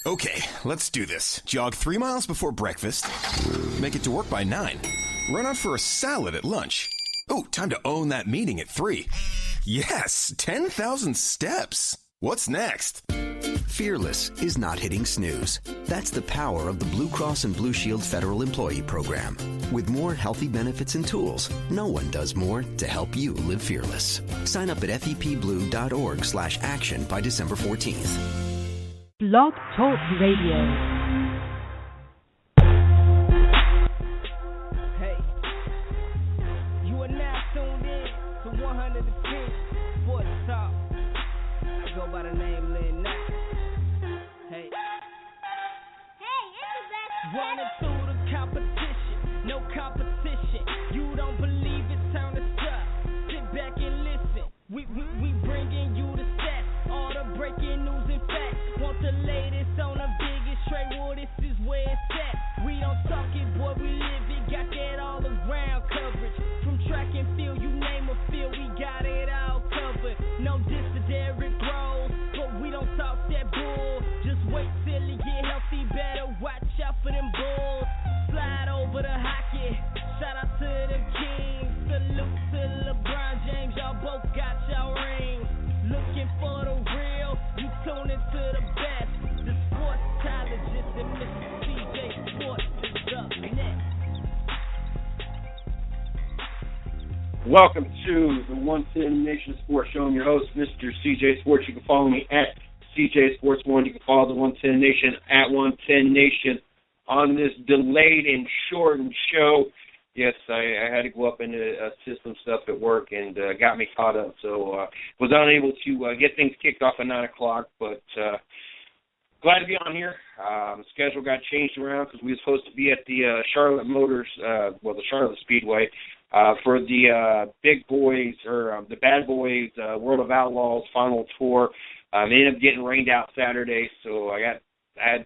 Okay, let's do this. Jog 3 miles before breakfast. Make it to work by 9. Run out for a salad at lunch. Oh, time to own that meeting at 3. Yes, 10,000 steps. What's next? Fearless is not hitting snooze. That's the power of the Blue Cross and Blue Shield Federal Employee Program. With more healthy benefits and tools, no one does more to help you live fearless. Sign up at fepblue.org/action by December 14th. Blog Talk Radio. Hey, you are now tuned in to 110 Sports Talk. I go by the name Lynn Knack. Hey, it's the best. Running through the competition, no competition. You don't believe it, turn us up. Sit back and listen. We bringing you the stats, all the breaking news and facts. Want the latest on the biggest trade war, this is where it's at. We don't talk it, boy, we live it. Got that all around coverage. From track and field, you name a field, we got it all covered. No diss to Derrick Rose, but we don't talk that bull. Just wait till he get healthy, better watch out for them bulls. Slide over the hockey, shout out to them kings. Salute to LeBron James, y'all both got y'all rings. Looking for the real, you tune into the best. The sportologist and Mr. CJ Sports is up next. Welcome to the 110 Nation Sports Show. I'm your host, Mr. CJ Sports. You can follow me at CJ Sports 1. You can follow the 110 Nation at 110 Nation on this delayed and shortened show. Yes, I had to go up into system stuff at work and got me caught up. So was unable to get things kicked off at 9 o'clock, but glad to be on here. The schedule got changed around because we were supposed to be at the Charlotte the Charlotte Speedway for the Big Boys, or the Bad Boys World of Outlaws final tour. They ended up getting rained out Saturday, so I had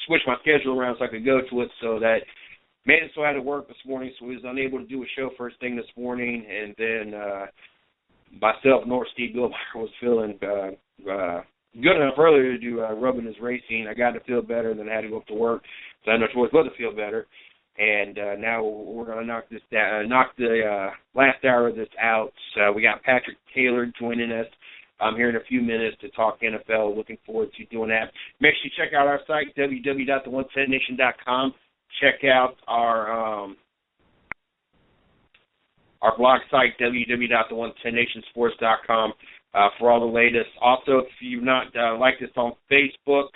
switched my schedule around so I could go to it, so that made it so I had to work this morning, so I was unable to do a show first thing this morning, and then myself nor Steve Gilmore was feeling good enough earlier to do rubbing his racing. I got to feel better, then I had to go up to work, so I had no choice but to feel better. And now we're going to knock the last hour of this out. So we got Patrick Taylor joining us here in a few minutes to talk NFL. Looking forward to doing that. Make sure you check out our site, www.the110nation.com. Check out our blog site, www.the110nationsports.com, for all the latest. Also, if you've not liked us on Facebook,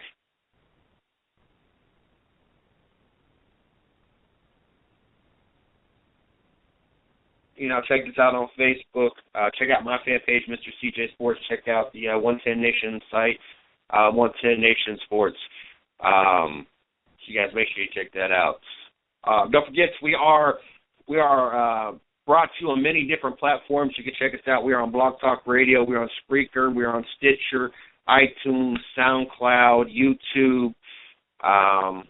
check this out on Facebook. Check out my fan page, Mr. CJ Sports. Check out the 110 Nation site, 110 Nation Sports. So you guys make sure you check that out. Don't forget, we are brought to you on many different platforms. You can check us out. We are on Blog Talk Radio. We're on Spreaker. We're on Stitcher, iTunes, SoundCloud, YouTube. So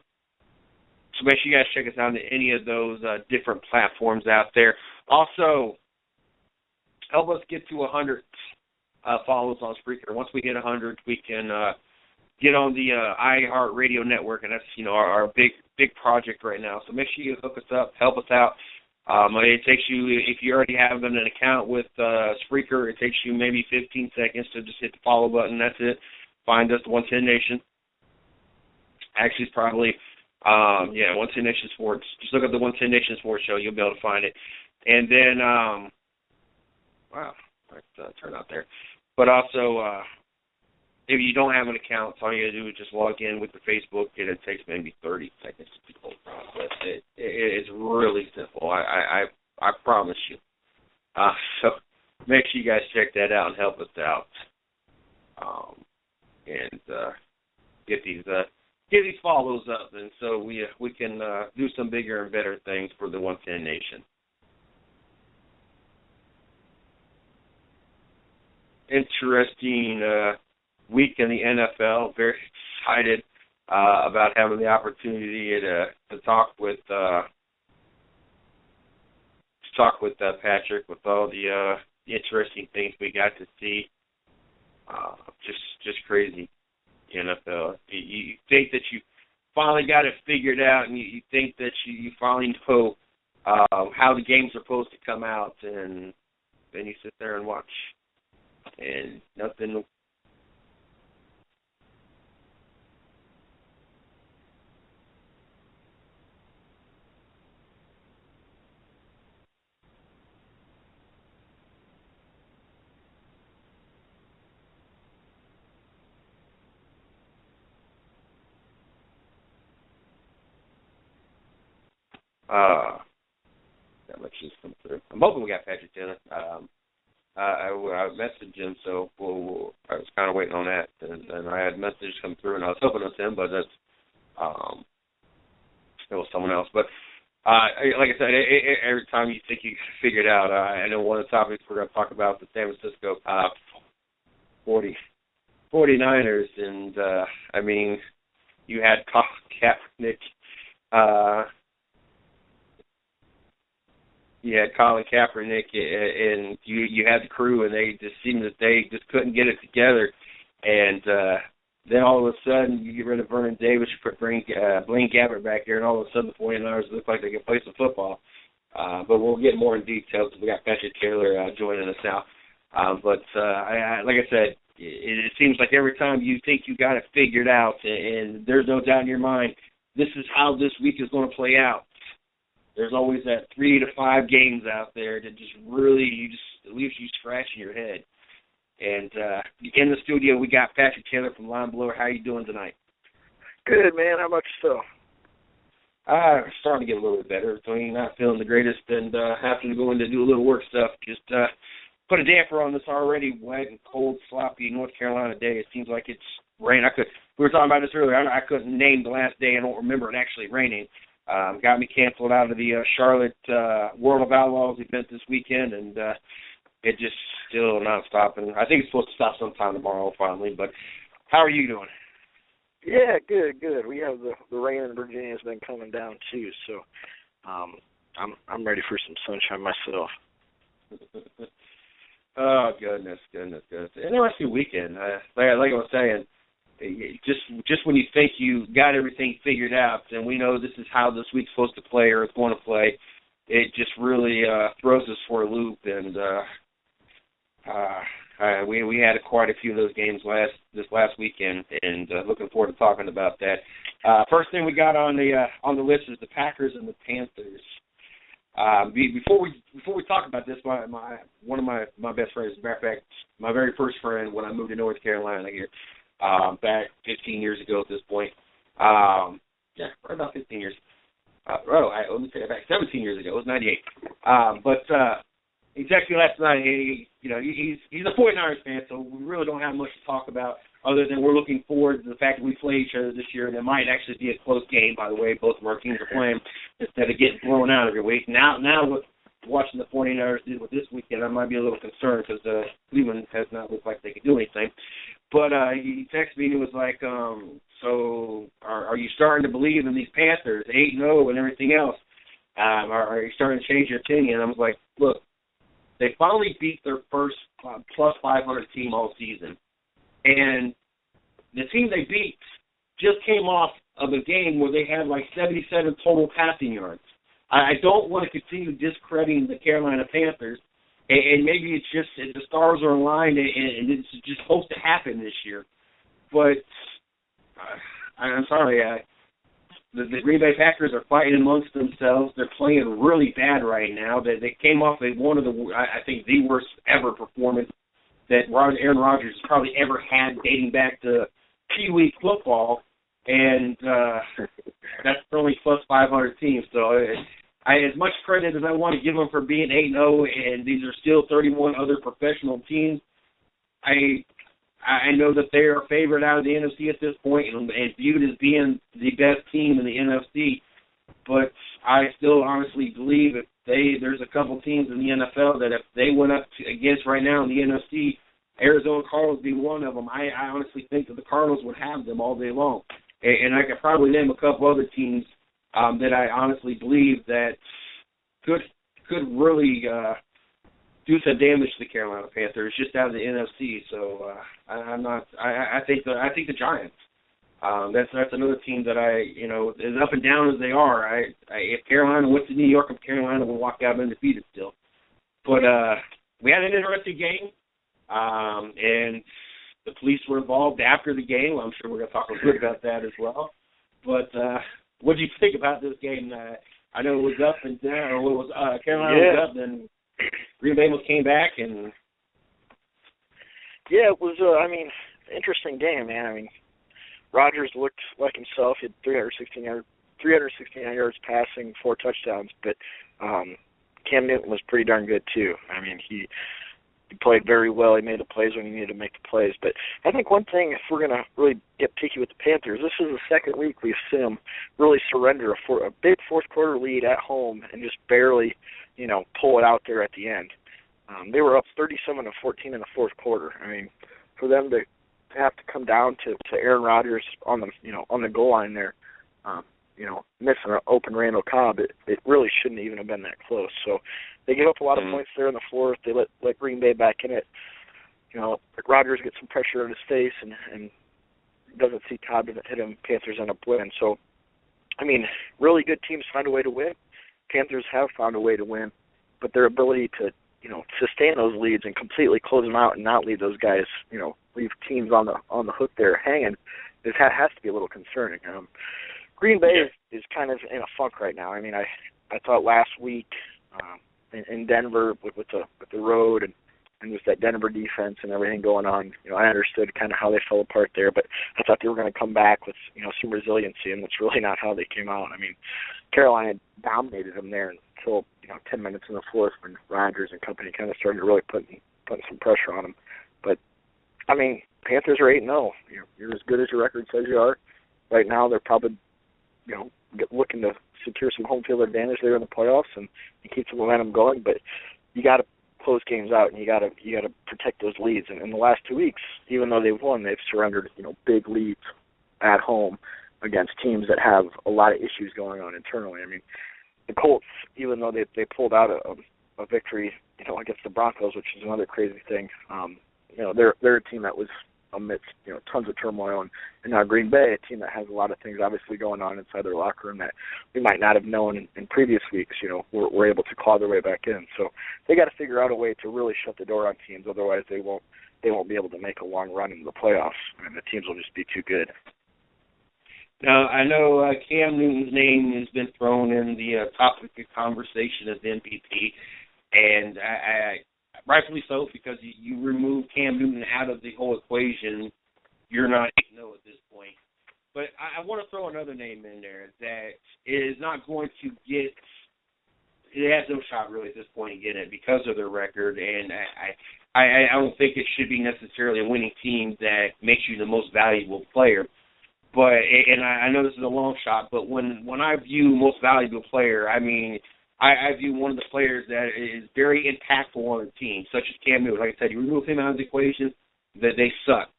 make sure you guys check us out on any of those different platforms out there. Also, help us get to 100 follows on Spreaker. Once we hit 100, we can get on the iHeartRadio network, and that's our big project right now. So make sure you hook us up, help us out. It takes you, if you already have an account with Spreaker, it takes you maybe 15 seconds to just hit the follow button. That's it. Find us, the 110 Nation. Actually, it's probably 110 Nation Sports. Just look up the 110 Nation Sports Show. You'll be able to find it. And then, turn out there. But also, if you don't have an account, all you got to do is just log in with the Facebook, and it takes maybe 30 seconds to do the whole process. It's really simple. I promise you. So make sure you guys check that out and help us out, and get these follows up, and so we can do some bigger and better things for the 110 Nation. Interesting week in the NFL. Very excited about having the opportunity to talk with Patrick, with all the interesting things we got to see. Just crazy. NFL. You think that you finally got it figured out, and you think that you finally know how the games are supposed to come out, and then you sit there and watch, and nothing. That much just come through. I'm hoping we got Patrick Taylor. I messaged him, so I was kind of waiting on that, and I had messages come through, and I was hoping it was him, but that's it was someone else. But like I said, every time you think you figure it out, I know one of the topics we're going to talk about the San Francisco 49ers, and I mean, you had Colin Kaepernick. You had Colin Kaepernick, and you had the crew, and they just seemed that they just couldn't get it together. And then all of a sudden, you get rid of Vernon Davis, you put Blaine Gabbert back here, and all of a sudden the 49ers look like they can play some football. But we'll get more in detail because we got Patrick Taylor joining us now. But like I said, it seems like every time you think you got it figured out, and there's no doubt in your mind, this is how this week is going to play out. There's always that 3 to 5 games out there that just really it leaves you scratching your head. And in the studio, we got Patrick Taylor from Line Blower. How you doing tonight? Good, man. How about yourself? Starting to get a little bit better. So you're not feeling the greatest, and having to go in to do a little work stuff. Just put a damper on this already wet and cold, sloppy North Carolina day. It seems like it's rain. We were talking about this earlier. I couldn't name the last day. I don't remember it actually raining. Got me canceled out of the Charlotte World of Outlaws event this weekend, and it just still not stopping. I think it's supposed to stop sometime tomorrow finally, but how are you doing? Yeah, good. We have the rain in Virginia has been coming down too, so I'm ready for some sunshine myself. Oh, goodness. Interesting weekend. Like I was saying, just when you think you got everything figured out, and we know this is how this week's supposed to play or it's going to play, it just really throws us for a loop. And we had quite a few of those games this last weekend, and looking forward to talking about that. First thing we got on the list is the Packers and the Panthers. Before we talk about this, one of my best friends, as a matter of fact, my very first friend when I moved to North Carolina here. Back 15 years ago at this point. Right about 15 years. Let me say it back 17 years ago. It was 98. But exactly last night, he's a 49ers fan, so we really don't have much to talk about other than we're looking forward to the fact that we play each other this year, and it might actually be a close game, by the way. Both of our teams are playing instead of getting blown out every week. Now with watching the 49ers do with this weekend, I might be a little concerned because Cleveland has not looked like they could do anything. But he texted me and he was like, so are you starting to believe in these Panthers, 8-0 and everything else? Are you starting to change your opinion? And I was like, look, they finally beat their first plus 500 team all season. And the team they beat just came off of a game where they had like 77 total passing yards. I don't want to continue discrediting the Carolina Panthers. And maybe it's just the stars are aligned and it's just supposed to happen this year. But I'm sorry, the Green Bay Packers are fighting amongst themselves. They're playing really bad right now. They came off one of I think the worst ever performance that Aaron Rodgers has probably ever had dating back to Pee Wee football. And that's only plus 500 teams. So as much credit as I want to give them for being 8-0, and these are still 31 other professional teams, I know that they are favored out of the NFC at this point and viewed as being the best team in the NFC. But I still honestly believe if there's a couple teams in the NFL that if they went up against right now in the NFC, Arizona Cardinals would be one of them. I honestly think that the Cardinals would have them all day long. And I could probably name a couple other teams that I honestly believe that could really do some damage to the Carolina Panthers just out of the NFC. So I think the Giants. That's another team that as up and down as they are, if Carolina went to New York, if Carolina would walk out undefeated still. But we had an interesting game, and the police were involved after the game. I'm sure we're going to talk a little bit about that as well. But what did you think about this game? I know it was up and down, or it was Carolina was up, then Green Bay came back, and it was. Interesting game, man. I mean, Rodgers looked like himself. He had 369 yards passing, 4 touchdowns, but Cam Newton was pretty darn good too. I mean, he played very well. He made the plays when he needed to make the plays. But I think one thing, if we're going to really get picky with the Panthers, this is the second week we've seen them really surrender a big fourth quarter lead at home and just barely, pull it out there at the end. They were up 37-14 in the fourth quarter. I mean, for them to have to come down to Aaron Rodgers on the goal line there, missing an open Randall Cobb, it really shouldn't even have been that close. So they gave up a lot of points there in the fourth. They let Green Bay back in it. Rodgers gets some pressure on his face and doesn't see Cobb hit him. Panthers end up winning. So, I mean, really good teams find a way to win. Panthers have found a way to win, but their ability to sustain those leads and completely close them out and not leave those guys, leave teams on the hook there hanging, has to be a little concerning. Green Bay is kind of in a funk right now. I mean, I thought last week in Denver with the road and with that Denver defense and everything going on, I understood kind of how they fell apart there, but I thought they were going to come back with some resiliency, and that's really not how they came out. I mean, Carolina dominated them there until 10 minutes in the fourth when Rodgers and company kind of started really putting some pressure on them. But I mean, Panthers are 8-0. You're as good as your record says you are. Right now, they're probably looking to secure some home field advantage there in the playoffs and keep the momentum going. But you got to close games out, and you got to protect those leads. And in the last 2 weeks, even though they've won, they've surrendered big leads at home against teams that have a lot of issues going on internally. I mean, the Colts, even though they pulled out a victory, against the Broncos, which is another crazy thing, they're a team that was amidst tons of turmoil, and now Green Bay, a team that has a lot of things obviously going on inside their locker room that we might not have known in previous weeks. Were able to claw their way back in. So they got to figure out a way to really shut the door on teams. Otherwise, they won't be able to make a long run into the playoffs, and the teams will just be too good. Now, I know Cam Newton's name has been thrown in the topic of conversation as MVP, and I rightfully so, because you remove Cam Newton out of the whole equation, you're not 8-0 at this point. But I want to throw another name in there that is not going to get – it has no shot really at this point in getting it because of their record, and I don't think it should be necessarily a winning team that makes you the most valuable player. But and I know this is a long shot, but when I view most valuable player, I mean I view one of the players that is very impactful on the team, such as Cam Newton. Like I said, you remove him out of the equation, that they suck.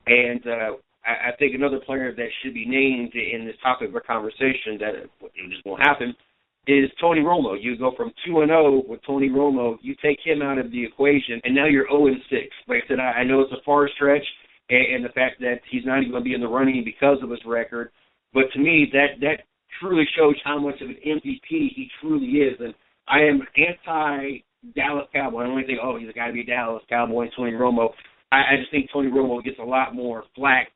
And I think another player that should be named in this topic of our conversation that it just won't happen is Tony Romo. You go from 2-0 with Tony Romo, you take him out of the equation, and now you're 0-6. Like I said, I know it's a far stretch, and the fact that he's not even going to be in the running because of his record. But to me, that truly shows how much of an MVP he truly is. And I am anti-Dallas Cowboy. I don't think, he's got to be a Dallas Cowboy, Tony Romo. I just think Tony Romo gets a lot more flack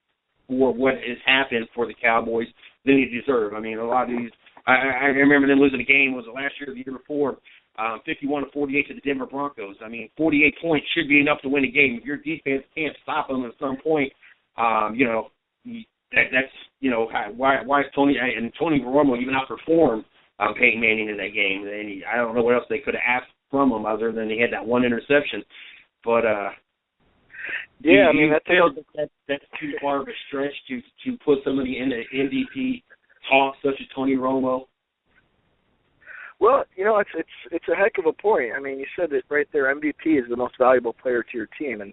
for what has happened for the Cowboys than he deserves. I mean, a lot of these, I remember them losing a game, was it last year or the year before, 51-48 to the Denver Broncos. I mean, 48 points should be enough to win a game. If your defense can't stop them at some point, why is Tony Romo even outperformed Peyton Manning in that game? And I don't know what else they could have asked from him other than he had that one interception. But that's too far of a stretch to put somebody in the MVP talk such as Tony Romo. Well, it's a heck of a point. I mean, you said it right there. MVP is the most valuable player to your team, and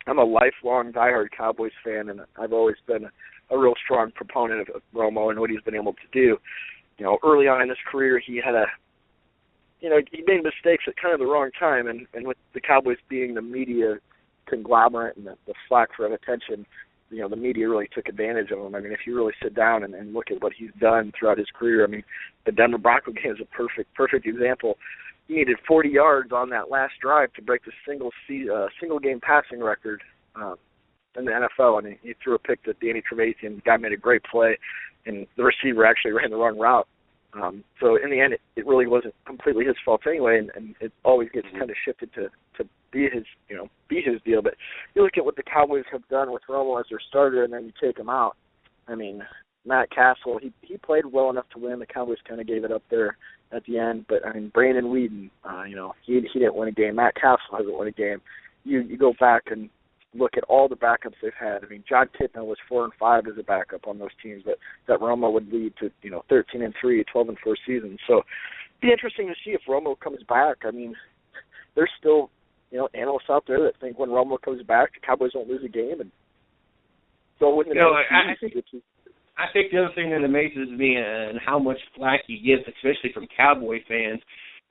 I'm a lifelong diehard Cowboys fan, and I've always been a real strong proponent of Romo and what he's been able to do. Early on in his career, he had he made mistakes at kind of the wrong time, and with the Cowboys being the media conglomerate and the flack for attention, the media really took advantage of him. I mean, if you really sit down and look at what he's done throughout his career, I mean, the Denver Bronco game is a perfect example. He needed 40 yards on that last drive to break the single game passing record in the NFL, and he threw a pick to Danny Trevathan. The guy made a great play, and the receiver actually ran the wrong route. So in the end, it really wasn't completely his fault anyway, and it always gets kind of shifted to be his deal. But you look at what the Cowboys have done with Romo as their starter, and then you take him out. I mean, Matt Castle, he played well enough to win. The Cowboys kind of gave it up there at the end. But I mean, Brandon Weeden, he didn't win a game. Matt Castle hasn't won a game. You go back and look at all the backups they've had. I mean, John Titna was 4-5 as a backup on those teams, but that Romo would lead to 13-3, 12-4 seasons. So it'd be interesting to see if Romo comes back. I mean, there's still analysts out there that think when Romo comes back, the Cowboys won't lose a game, and so wouldn't it? I think the other thing that amazes me and how much flack he gets, especially from Cowboy fans,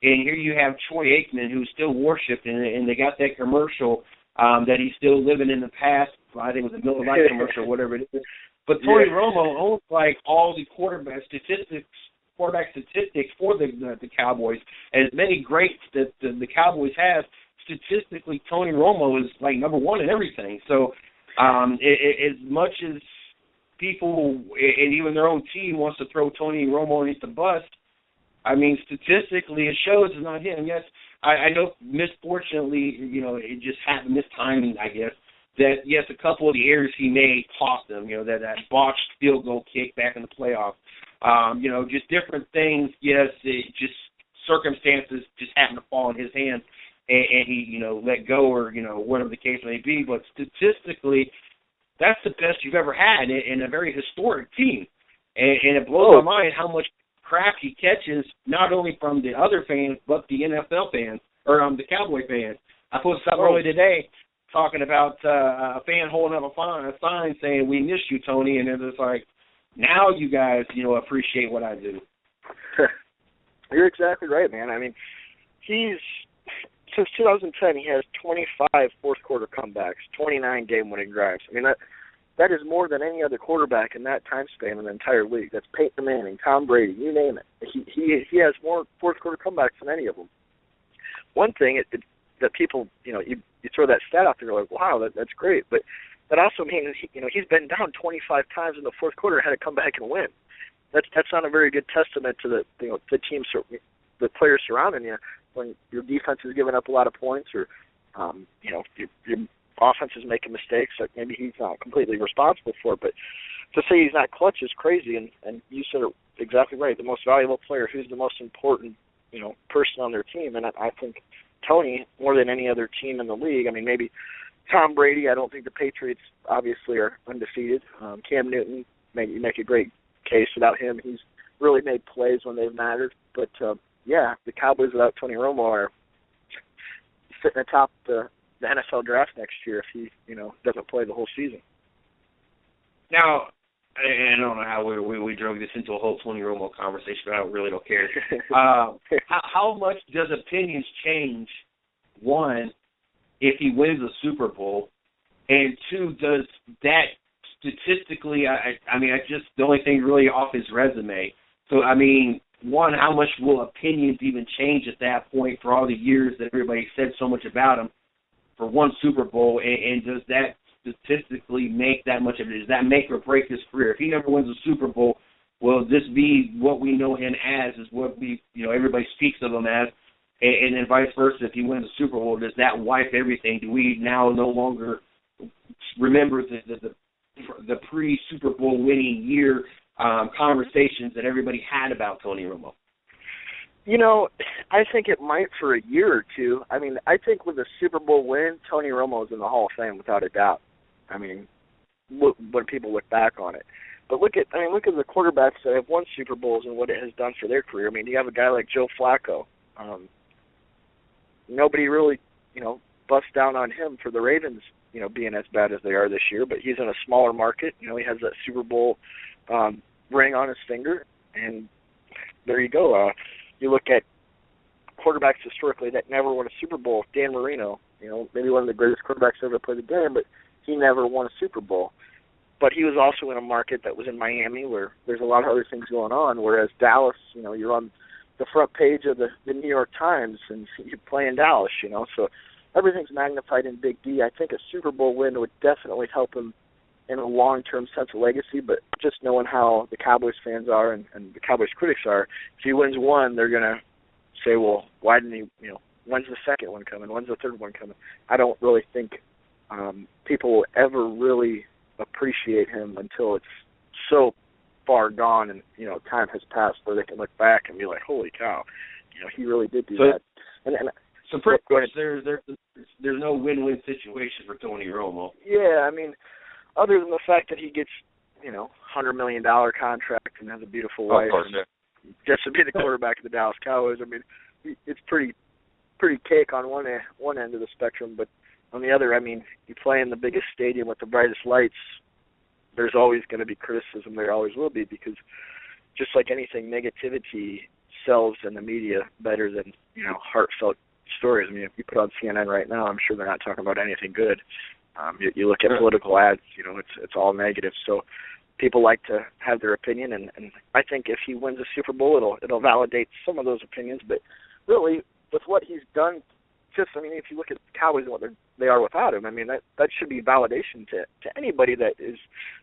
and here you have Troy Aikman, who's still worshipped, and they got that commercial that he's still living in the past. I think it was a Miller Lite commercial, whatever it is. But Tony Romo owns like all the quarterback statistics for the Cowboys. As many greats that the Cowboys have, statistically, Tony Romo is like number one in everything. So as much as people and even their own team wants to throw Tony Romo underneath the bus, I mean, statistically, it shows it's not him. Yes, I know, misfortunately, it just happened this timing, I guess, that, yes, a couple of the errors he made cost them, that botched field goal kick back in the playoffs. Just different things, yes, just circumstances just happened to fall in his hands, and he, let go or, whatever the case may be. But statistically, that's the best you've ever had in a very historic team. And it blows my mind how much crap he catches, not only from the other fans, but the NFL fans, or the Cowboy fans. I posted something earlier today talking about a fan holding up a sign saying, "We miss you, Tony," and it's like, now you guys, appreciate what I do. You're exactly right, man. I mean, since 2010, he has 25 fourth-quarter comebacks, 29 game-winning drives. I mean, that is more than any other quarterback in that time span in the entire league. That's Peyton Manning, Tom Brady, you name it. He has more fourth-quarter comebacks than any of them. One thing that people, you throw that stat out there, you're like, wow, that's great. But that also means, he's been down 25 times in the fourth quarter and had to come back and win. That's not a very good testament to the team, the players surrounding you when your defense is giving up a lot of points, or your offense is making mistakes that maybe he's not completely responsible for. But to say he's not clutch is crazy, and you said it exactly right. The most valuable player, who's the most important, person on their team, and I think Tony, more than any other team in the league. I mean, maybe Tom Brady. I don't think the Patriots obviously are undefeated. Cam Newton, you make a great case. Without him, he's really made plays when they've mattered. But the Cowboys without Tony Romo are sitting atop the NFL draft next year if he, doesn't play the whole season. Now, I don't know how we drove this into a whole Tony Romo conversation, but I really don't care. How much does opinions change, one, if he wins a Super Bowl, and two, does that statistically, the only thing really off his resume. So, I mean, one, how much will opinions even change at that point for all the years that everybody said so much about him for one Super Bowl, and does that statistically make that much of it? Does that make or break his career? If he never wins a Super Bowl, will this be what we know him as, is what we, everybody speaks of him as, and then vice versa? If he wins a Super Bowl, does that wipe everything? Do we now no longer remember the pre-Super Bowl winning year conversations that everybody had about Tony Romo? I think it might for a year or two. I mean, I think with a Super Bowl win, Tony Romo is in the Hall of Fame without a doubt. I mean, when people look back on it. But look at the quarterbacks that have won Super Bowls and what it has done for their career. I mean, you have a guy like Joe Flacco. Nobody really, busts down on him for the Ravens, being as bad as they are this year. But he's in a smaller market. He has that Super Bowl ring on his finger, and there you go. You look at quarterbacks historically that never won a Super Bowl. Dan Marino, maybe one of the greatest quarterbacks to ever play the game, but he never won a Super Bowl. but he was also in a market that was in Miami where there's a lot of other things going on, whereas Dallas, you're on the front page of the New York Times and you play in Dallas, so everything's magnified in Big D. I think a Super Bowl win would definitely help him in a long-term sense of legacy, but just knowing how the Cowboys fans are and the Cowboys critics are, if he wins one, they're going to say, well, why didn't he, when's the second one coming? When's the third one coming? I don't really think people will ever really appreciate him until it's so far gone and, time has passed where they can look back and be like, holy cow, he really did do that. So pretty much there's no win-win situation for Tony Romo. Yeah, other than the fact that he gets, $100 million contract and has a beautiful wife, and gets to be the quarterback of the Dallas Cowboys. It's pretty cake on one end of the spectrum, but on the other, you play in the biggest stadium with the brightest lights. There's always going to be criticism. There always will be, because just like anything, negativity sells in the media better than heartfelt stories. If you put on CNN right now, I'm sure they're not talking about anything good. You look at political ads, it's all negative. So people like to have their opinion, and I think if he wins a Super Bowl, it'll validate some of those opinions. But really, with what he's done, if you look at the Cowboys and what they are without him, that should be validation to anybody that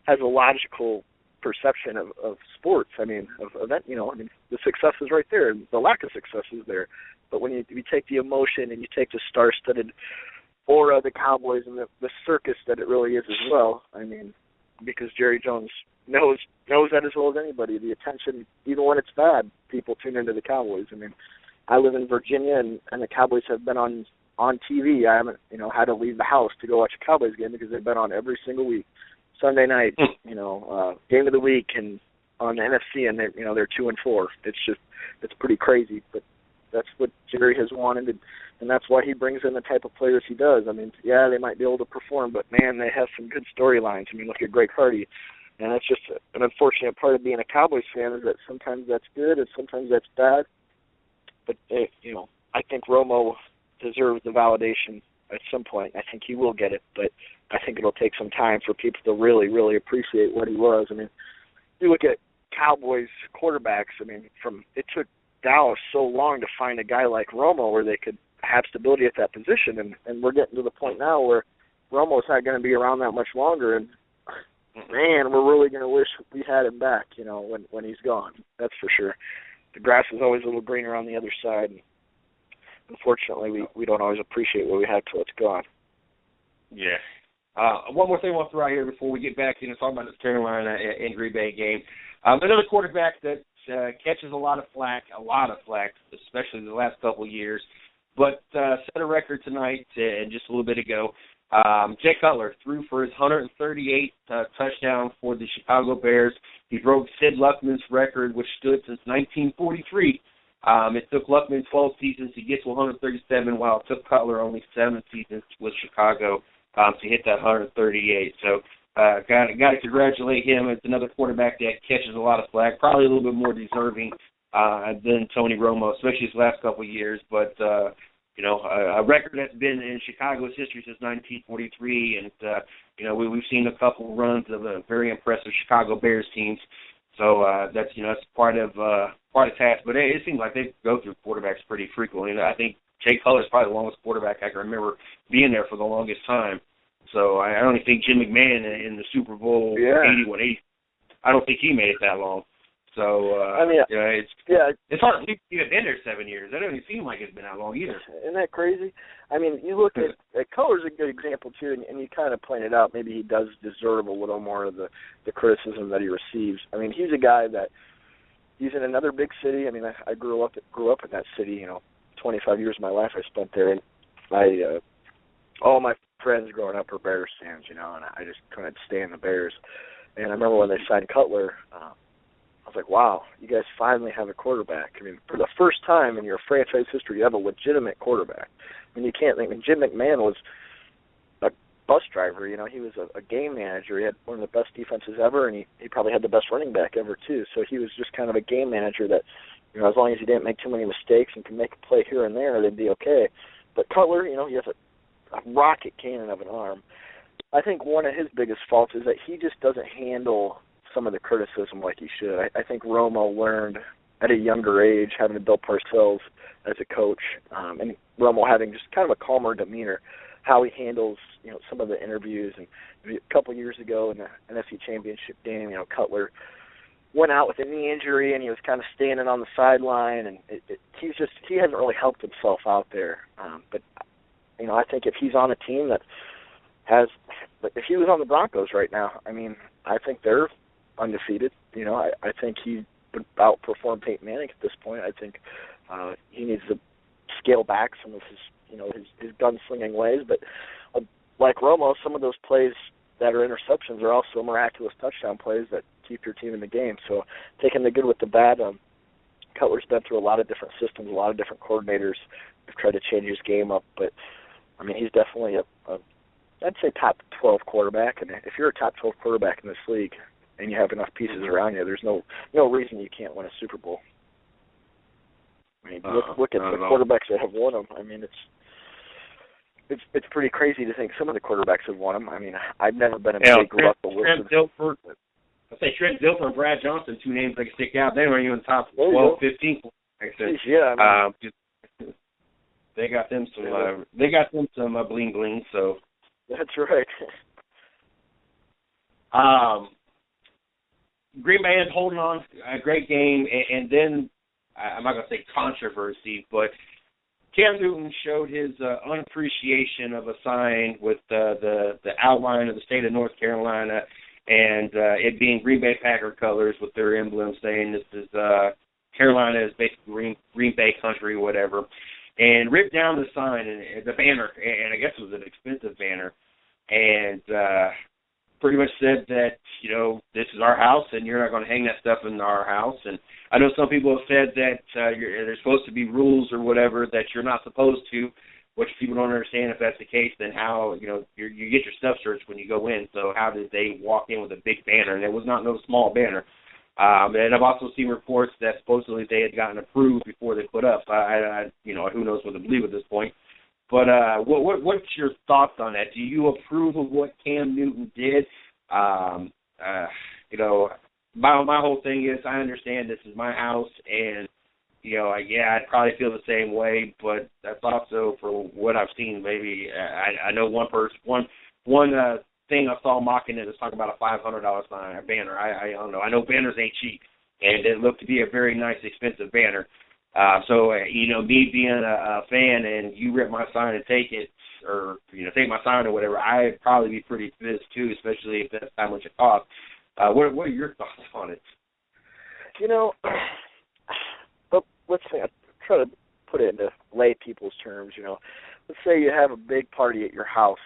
has a logical perception of sports. The success is right there, and the lack of success is there. But when you take the emotion and you take the star-studded aura of the Cowboys and the circus that it really is as well, because Jerry Jones knows that as well as anybody, the attention, even when it's bad, people tune into the Cowboys. I live in Virginia, and the Cowboys have been on TV. I haven't, had to leave the house to go watch a Cowboys game because they've been on every single week. Sunday night, game of the week, and on the NFC, and they're 2-4. It's pretty crazy, but that's what Jerry has wanted, and that's why he brings in the type of players he does. They might be able to perform, but man, they have some good storylines. Look at Greg Hardy, and that's just an unfortunate part of being a Cowboys fan, is that sometimes that's good and sometimes that's bad. But I think Romo deserves the validation at some point. I think he will get it, but I think it'll take some time for people to really, really appreciate what he was. You look at Cowboys quarterbacks. It took Dallas so long to find a guy like Romo where they could have stability at that position, and we're getting to the point now where Romo's not going to be around that much longer, and man, we're really going to wish we had him back, when he's gone. That's for sure. The grass is always a little greener on the other side, and unfortunately, we don't always appreciate what we have till it's gone. Yeah. One more thing I want to throw out here before we get back into talking about this Carolina and Green Bay game. Another quarterback that catches a lot of flack, especially the last couple of years, but set a record tonight and just a little bit ago. Jay Cutler threw for his 138th touchdown for the Chicago Bears. He broke Sid Luckman's record, which stood since 1943. It took Luckman 12 seasons to get to 137, while it took Cutler only 7 seasons with Chicago to hit that 138. So got to congratulate him. It's another quarterback that catches a lot of flack, probably a little bit more deserving than Tony Romo, especially his last couple of years. But a record that's been in Chicago's history since 1943, and we've seen a couple runs of very impressive Chicago Bears teams. So that's part of task. But it seems like they go through quarterbacks pretty frequently. And I think Jay Cutler is probably the longest quarterback I can remember being there for the longest time. So I don't think Jim McMahon in the Super Bowl 81-80, I don't think he made it that long. So it's hard to believe he's been there 7 years. That doesn't seem like it's been that long either. Isn't that crazy? You look at Cutler's a good example too, and you kind of pointed out maybe he does deserve a little more of the criticism that he receives. He's a guy that he's in another big city. I grew up in that city. 25 years of my life I spent there, and all my friends growing up were Bears fans, and I just couldn't stand the Bears. And I remember when they signed Cutler, I was like, wow, you guys finally have a quarterback. For the first time in your franchise history, you have a legitimate quarterback. You can't think. Jim McMahon was a bus driver. He was a game manager. He had one of the best defenses ever, and he probably had the best running back ever, too. So he was just kind of a game manager that, as long as he didn't make too many mistakes and could make a play here and there, they'd be okay. But Cutler, he has a rocket cannon of an arm. I think one of his biggest faults is that he just doesn't handle some of the criticism like he should. I think Romo learned at a younger age, having Bill Parcells as a coach, and Romo having just kind of a calmer demeanor, how he handles, some of the interviews. And a couple years ago in the NFC Championship game, Cutler went out with a knee injury, and he was kind of standing on the sideline, and he hasn't really helped himself out there. But I think if he's on a team that if he was on the Broncos right now, I think they're undefeated. I think he would outperform Peyton Manning at this point. I think he needs to scale back some of his gunslinging ways. But like Romo, some of those plays that are interceptions are also miraculous touchdown plays that keep your team in the game. So taking the good with the bad. Cutler's been through a lot of different systems, a lot of different coordinators have tried to change his game up. But, he's definitely I'd say top 12 quarterback. And if you're a top 12 quarterback in this league and you have enough pieces around you, there's no reason you can't win a Super Bowl. Look at the quarterbacks that have won them. It's pretty crazy to think some of the quarterbacks have won them. I've never been a big Russell Wilson. I say Trent Dilfer and Brad Johnson, two names that can stick out. They were even top 12, 15. Yeah. They got them some bling bling. So that's right. Green Bay is holding on, a great game, and then I'm not going to say controversy, but Cam Newton showed his unappreciation of a sign with the outline of the state of North Carolina, and it being Green Bay Packer colors with their emblem saying this is Carolina is basically Green Bay country, whatever, and ripped down the sign and the banner, and I guess it was an expensive banner, and pretty much said that, this is our house and you're not going to hang that stuff in our house. And I know some people have said that there's supposed to be rules or whatever that you're not supposed to, which people don't understand. If that's the case, then how, you get your stuff searched when you go in. So how did they walk in with a big banner? And it was not no small banner. And I've also seen reports that supposedly they had gotten approved before they put up. Who knows what to believe at this point. But what's your thoughts on that? Do you approve of what Cam Newton did? My whole thing is I understand this is my house, and I'd probably feel the same way. But that's also for what I've seen. Maybe I know one thing I saw mocking it is talking about a $500 sign, a banner. I don't know. I know banners ain't cheap, and it looked to be a very nice, expensive banner. So me being a fan and you rip my sign and take it, or, take my sign or whatever, I'd probably be pretty pissed too, especially if that's how much it costs. What are your thoughts on it? But let's say, I try to put it into lay people's terms, Let's say you have a big party at your house,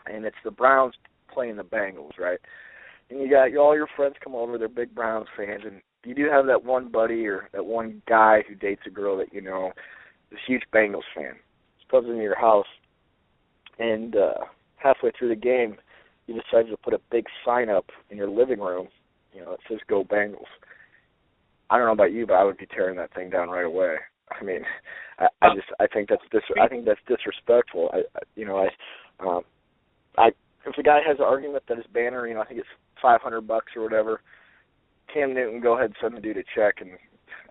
and it's the Browns playing the Bengals, right? And you got all your friends come over, they're big Browns fans, and you do have that one buddy or that one guy who dates a girl that is a huge Bengals fan. He comes into your house, and halfway through the game, you decide to put a big sign up in your living room, that says "Go Bengals." I don't know about you, but I would be tearing that thing down right away. I think that's disrespectful. If the guy has an argument that his banner, I think it's $500 or whatever, Cam Newton, go ahead and send the dude a check and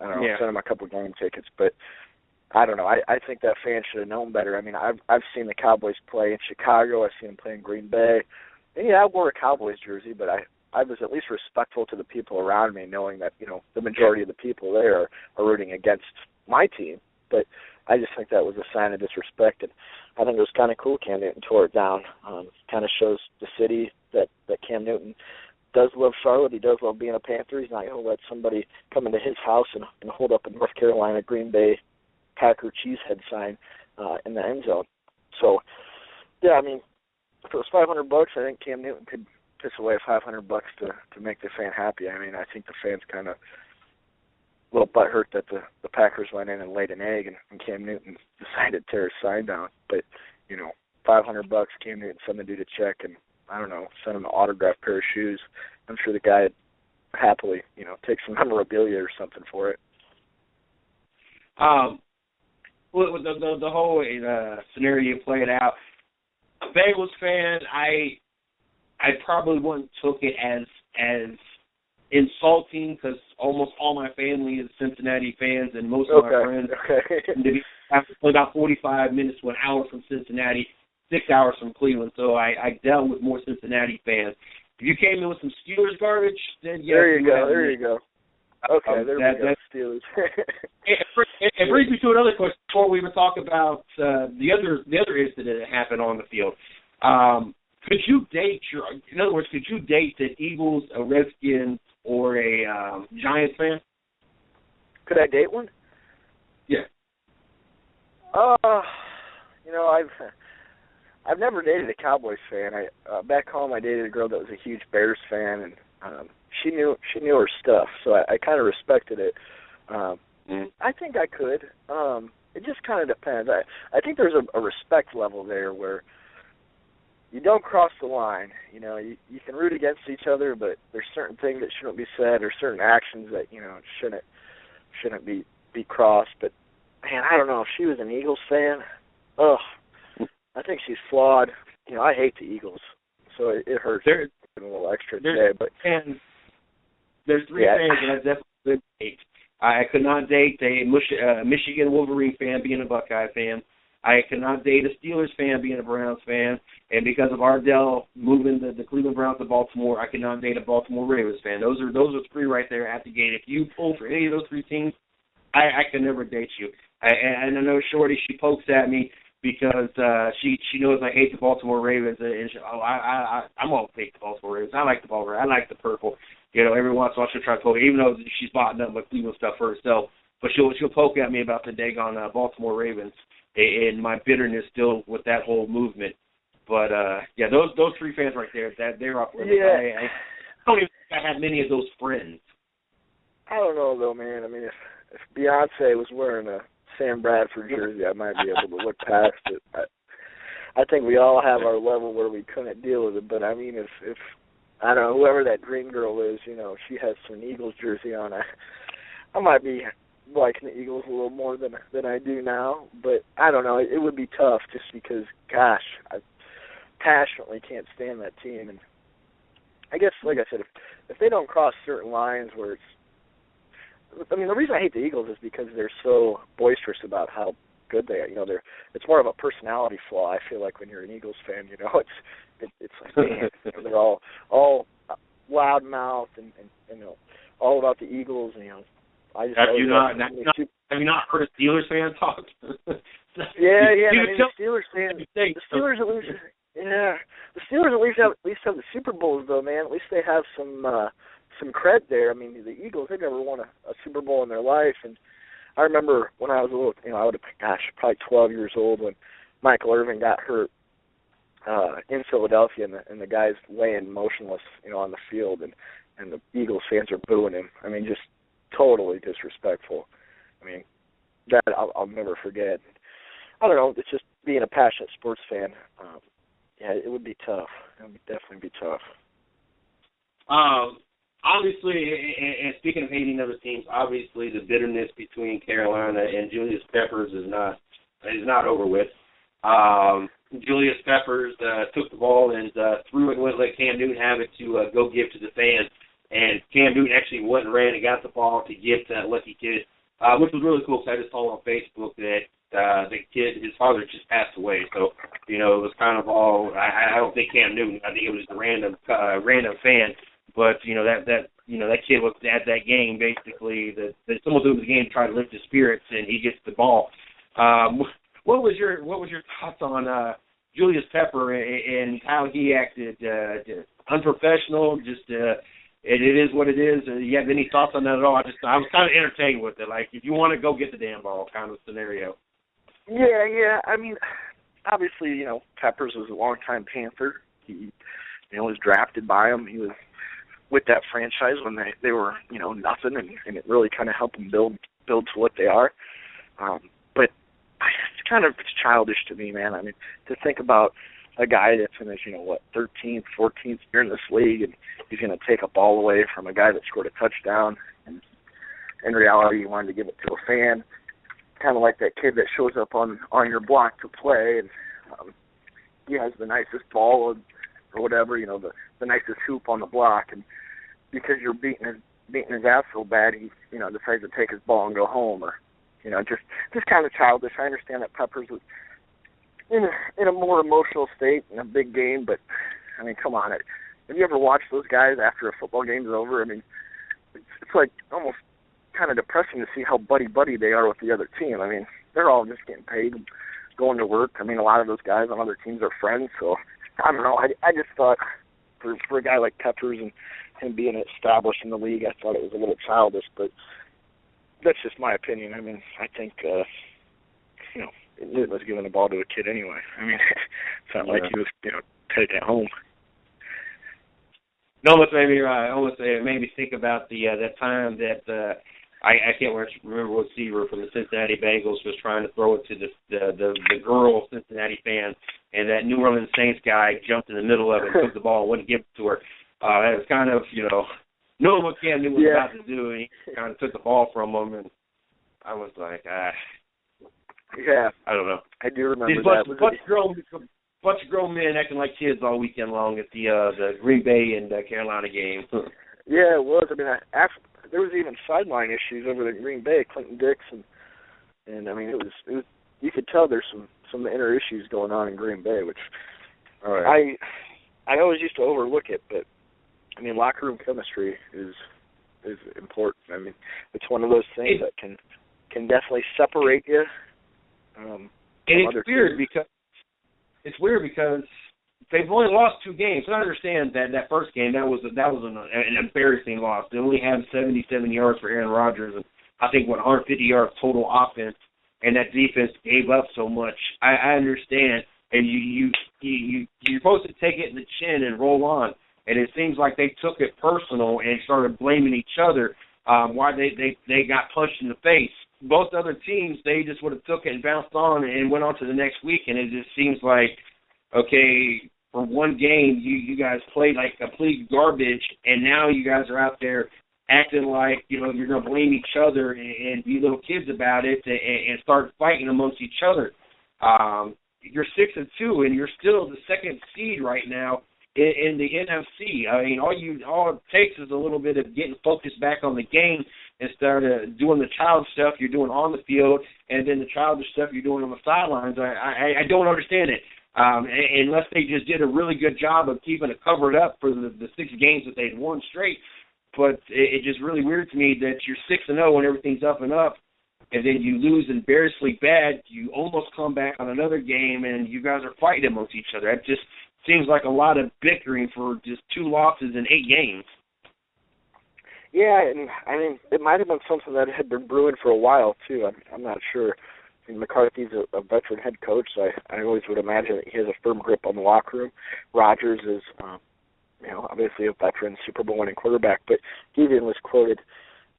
send him a couple game tickets. But I don't know. I think that fan should have known better. I've seen the Cowboys play in Chicago. I've seen them play in Green Bay. And I wore a Cowboys jersey, but I was at least respectful to the people around me, knowing that the majority of the people there are rooting against my team. But I just think that was a sign of disrespect, and I think it was kind of cool Cam Newton tore it down. Kind of shows the city that Cam Newton does love Charlotte. He does love being a Panther. He's not going to let somebody come into his house and hold up a North Carolina Green Bay Packer cheesehead sign in the end zone. So, yeah, if it was $500, I think Cam Newton could piss away $500 to make the fan happy. I think the fans kind of a little butthurt that the Packers went in and laid an egg and Cam Newton decided to tear his sign down. But, $500, Cam Newton send the dude a check and, I don't know, send him an autographed pair of shoes. I'm sure the guy would happily, take some memorabilia or something for it. Well, the whole scenario played out, a Bengals fan, I probably wouldn't took it as insulting because almost all my family is Cincinnati fans, and most of my friends are about 45 minutes to an hour from Cincinnati, 6 hours from Cleveland. So I dealt with more Cincinnati fans. If you came in with some Steelers garbage, then yes. There you go. Okay, there we go, Steelers. It brings me to another question before we even talk about the other incident that happened on the field. Could you date an Eagles, a Redskins, or a Giants fan? Could I date one? Yeah. I've never dated a Cowboys fan. Back home I dated a girl that was a huge Bears fan, and she knew her stuff, so I kind of respected it. I think I could. It just kind of depends. I think there's a respect level there where you don't cross the line. You know, you can root against each other, but there's certain things that shouldn't be said or certain actions that, you know, shouldn't be crossed. But man, I don't know, if she was an Eagles fan, I think she's flawed. You know, I hate the Eagles, so it hurts a little extra today. But there's three fans that I definitely couldn't date. I could not date a Michigan Wolverine fan being a Buckeye fan. I could not date a Steelers fan being a Browns fan. And because of Ardell moving the Cleveland Browns to Baltimore, I could not date a Baltimore Ravens fan. Those are three right there at the gate. If you pull for any of those three teams, I could never date you. And I know Shorty, she pokes at me because she knows I hate the Baltimore Ravens. And I'm all take the Baltimore Ravens. I like the Baltimore. I like the purple. You know, every once in a while she'll try to poke, even though she's bought nothing but Cleveland stuff for herself. But she'll poke at me about the daggone Baltimore Ravens and my bitterness still with that whole movement. But those three fans right there, they're off limits. Yeah. I don't even think I have many of those friends. I don't know though, man. I mean, if Beyonce was wearing a Sam Bradford jersey, I might be able to look past it. I think we all have our level where we couldn't deal with it. But I mean, if I don't know, whoever that dream girl is, you know, she has some Eagles jersey on. I might be liking the Eagles a little more than I do now, but I don't know. It would be tough just because, gosh, I passionately can't stand that team. And I guess, like I said, if they don't cross certain lines where it's, I mean, the reason I hate the Eagles is because they're so boisterous about how good they are. You know, it's more of a personality flaw. I feel like when you're an Eagles fan, you know, it's like, man, you know, they're all loudmouth and you know, all about the Eagles. And, you know, I just have you not heard a Steelers fan talk? Yeah. I mean, the Steelers fan, the Steelers at least, the Steelers at least have the Super Bowls though, man. At least they have some cred there. I mean, the Eagles, they've never won a Super Bowl in their life, and I remember when I was a little, you know, I would have, probably 12 years old when Michael Irvin got hurt in Philadelphia, and the guy's laying motionless, you know, on the field, and the Eagles fans are booing him. I mean, just totally disrespectful. I mean, that I'll never forget. I don't know. It's just being a passionate sports fan. It would be tough. It would definitely be tough. Obviously, and speaking of hating other teams, obviously the bitterness between Carolina and Julius Peppers is not over with. Julius Peppers took the ball and threw it and wouldn't let Cam Newton have it to go give to the fans. And Cam Newton actually went and ran and got the ball to give to that lucky kid, which was really cool because I just saw on Facebook that the kid, his father just passed away. So, you know, it was kind of all, I don't think Cam Newton, I think it was just a random fan. But, you know, that kid was at that game basically, that someone doing the game to try to lift his spirits, and he gets the ball. What was your thoughts on Julius Pepper and how he acted? Unprofessional, just it is what it is. You have any thoughts on that at all? I was kind of entertained with it. Like, if you want to go get the damn ball kind of scenario. Yeah. I mean, obviously, you know, Peppers was a longtime Panther. He, you know, was drafted by him. He was with that franchise when they were, you know, nothing, and it really kind of helped them build to what they are. But it's childish to me, man. I mean, to think about a guy that's in his, you know, what, 13th, 14th year in this league, and he's going to take a ball away from a guy that scored a touchdown, and in reality, he wanted to give it to a fan, kind of like that kid that shows up on your block to play, and he has the nicest ball or whatever, you know, the nicest hoop on the block, and because you're beating his ass so bad, he, you know, decides to take his ball and go home, or, you know, just kind of childish. I understand that Peppers was in a more emotional state in a big game, but I mean, come on, have you ever watched those guys after a football game's over? I mean, it's like almost kind of depressing to see how buddy they are with the other team. I mean, they're all just getting paid, going to work. I mean, a lot of those guys on other teams are friends, so I don't know. I just thought for a guy like Peppers and him being established in the league, I thought it was a little childish, but that's just my opinion. I mean, I think, you know, Newton was giving the ball to a kid anyway. I mean, it's not like he was, you know, taking it home. It almost made me think about that time that I can't remember what receiver from the Cincinnati Bengals was trying to throw it to the girl Cincinnati fan, and that New Orleans Saints guy jumped in the middle of it and took the ball and wouldn't give it to her. It was kind of, you know, knowing what Cam Newton was about to do, and he kind of took the ball from him, and I was like, yeah, I don't know. I do remember that. Bunch of grown men acting like kids all weekend long at the Green Bay and Carolina game. Yeah, it was. I mean, there was even sideline issues over at Green Bay, Clinton Dix, and I mean, it was. You could tell there's some inner issues going on in Green Bay, which I always used to overlook it, but I mean, locker room chemistry is important. I mean, it's one of those things that can definitely separate you. And it's weird because they've only lost 2 games. I understand that first game that was an embarrassing loss. They only had 77 yards for Aaron Rodgers, and I think 150 yards total offense, and that defense gave up so much. I understand, and you're supposed to take it in the chin and roll on. And it seems like they took it personal and started blaming each other why they got punched in the face. Both other teams, they just would have took it and bounced on and went on to the next week. And it just seems like, okay, for one game, you guys played like complete garbage, and now you guys are out there acting like, you know, you're going to blame each other and be little kids about it and start fighting amongst each other. You're 6-2, and you're still the second seed right now in the NFC. I mean, all it takes is a little bit of getting focused back on the game and start doing the child stuff you're doing on the field, and then the childish stuff you're doing on the sidelines. I don't understand it. Unless they just did a really good job of keeping it covered up for the 6 games that they'd won straight. But it's just really weird to me that you're 6-0 and everything's up and up, and then you lose embarrassingly bad. You almost come back on another game, and you guys are fighting amongst each other. It just seems like a lot of bickering for just 2 losses in 8 games. Yeah, and I mean, it might have been something that had been brewing for a while, too. I'm not sure. I mean, McCarthy's a veteran head coach, so I always would imagine that he has a firm grip on the locker room. Rodgers is, you know, obviously a veteran Super Bowl winning quarterback, but he even was quoted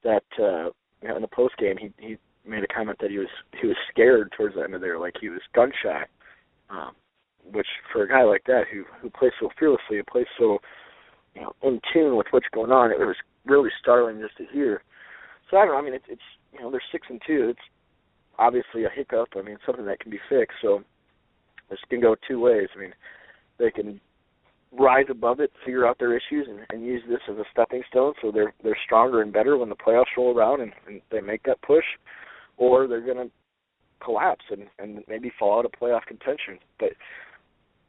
that, you know, in the postgame, he made a comment that he was scared towards the end of there, like he was gun shy, which for a guy like that who plays so fearlessly, who plays so, you know, in tune with what's going on, it was really startling just to hear. So I don't know. I mean, it's you know, they're 6-2. It's obviously a hiccup. I mean, something that can be fixed. So this can go 2 ways. I mean, they can rise above it, figure out their issues, and use this as a stepping stone so they're stronger and better when the playoffs roll around and they make that push, or they're going to collapse and maybe fall out of playoff contention. But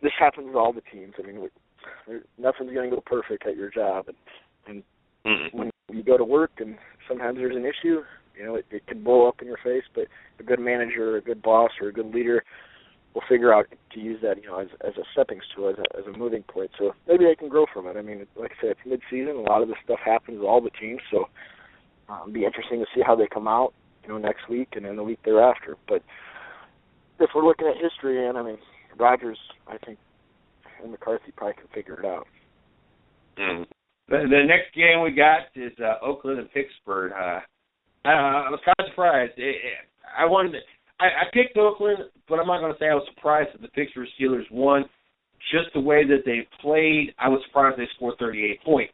this happens with all the teams. I mean, nothing's going to go perfect at your job. And when you go to work and sometimes there's an issue, you know, it can blow up in your face, but a good manager, a good boss, or a good leader will figure out to use that, you know, as a stepping stool, as a moving point. So maybe they can grow from it. I mean, like I said, it's mid-season. A lot of this stuff happens with all the teams, so it'll be interesting to see how they come out, you know, next week and then the week thereafter. But if we're looking at history, and I mean, Rodgers, I think, and McCarthy probably can figure it out. The next game we got is Oakland and Pittsburgh. I was kind of surprised. I picked Oakland, but I'm not going to say I was surprised that the Pittsburgh Steelers won. Just the way that they played, I was surprised they scored 38 points.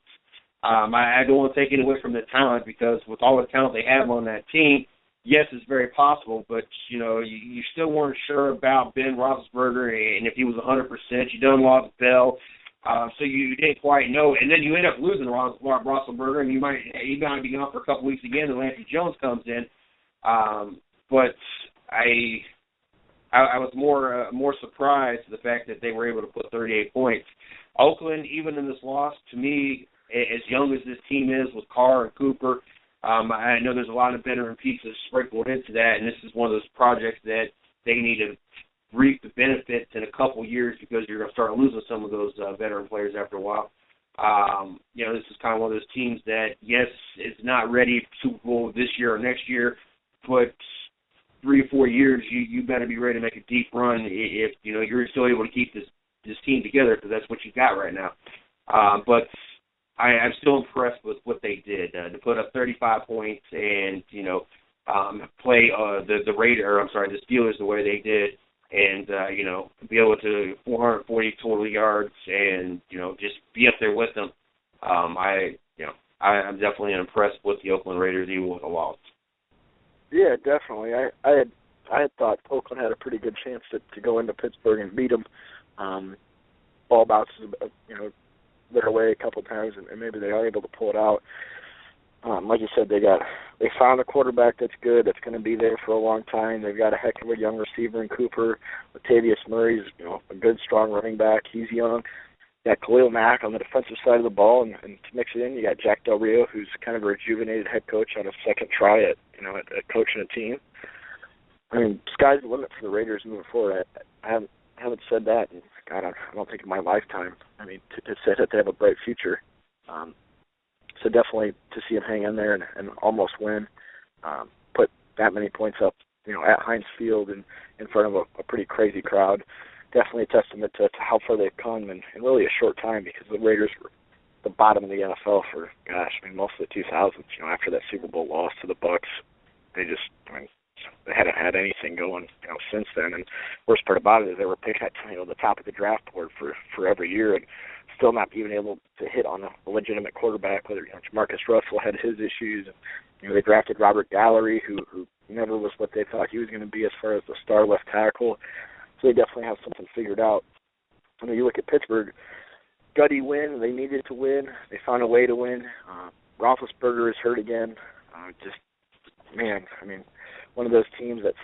I don't want to take it away from the talent, because with all the talent they have on that team, yes, it's very possible, but, you still weren't sure about Ben Roethlisberger, and if he was 100%, you done lost Bell, so you didn't quite know. And then you end up losing Roethlisberger, and he might be gone for a couple weeks again, and Landry Jones comes in. But I was more surprised at the fact that they were able to put 38 points. Oakland, even in this loss, to me, as young as this team is with Carr and Cooper, I know there's a lot of veteran pieces sprinkled into that, and this is one of those projects that they need to reap the benefits in a couple years because you're going to start losing some of those veteran players after a while. This is kind of one of those teams that, yes, it's not ready for Super Bowl this year or next year, but 3 or 4 years, you better be ready to make a deep run if you're still able to keep this team together, because that's what you got right now. But I'm still impressed with what they did to put up 35 points and play the Steelers the way they did, and be able to 440 total yards and just be up there with them. I'm definitely impressed with the Oakland Raiders even with a loss. Yeah, definitely. I had thought Oakland had a pretty good chance to go into Pittsburgh and beat them. Ball bounces, their way a couple times, and maybe they are able to pull it out. Like you said, they found a quarterback that's good, that's going to be there for a long time. They've got a heck of a young receiver in Cooper. Latavius Murray's a good, strong running back. He's young. You got Khalil Mack on the defensive side of the ball, and to mix it in, you got Jack Del Rio, who's kind of a rejuvenated head coach on a second try at coaching a team. I mean, sky's the limit for the Raiders moving forward. I haven't said that in, God, I don't think in my lifetime. I mean, to say that they have a bright future. So definitely to see them hang in there and almost win, put that many points up, at Heinz Field and in front of a pretty crazy crowd. Definitely a testament to how far they've come in really a short time, because the Raiders were the bottom of the NFL for, most of the 2000s. After that Super Bowl loss to the Bucs, they hadn't had anything going, since then. And worst part about it is they were picked at, the top of the draft board for every year, and still not even able to hit on a legitimate quarterback. Whether Marcus Russell had his issues, and they drafted Robert Gallery, who never was what they thought he was going to be as far as the star left tackle. So they definitely have something figured out. You look at Pittsburgh, gutty win. They needed to win. They found a way to win. Roethlisberger is hurt again. One of those teams that's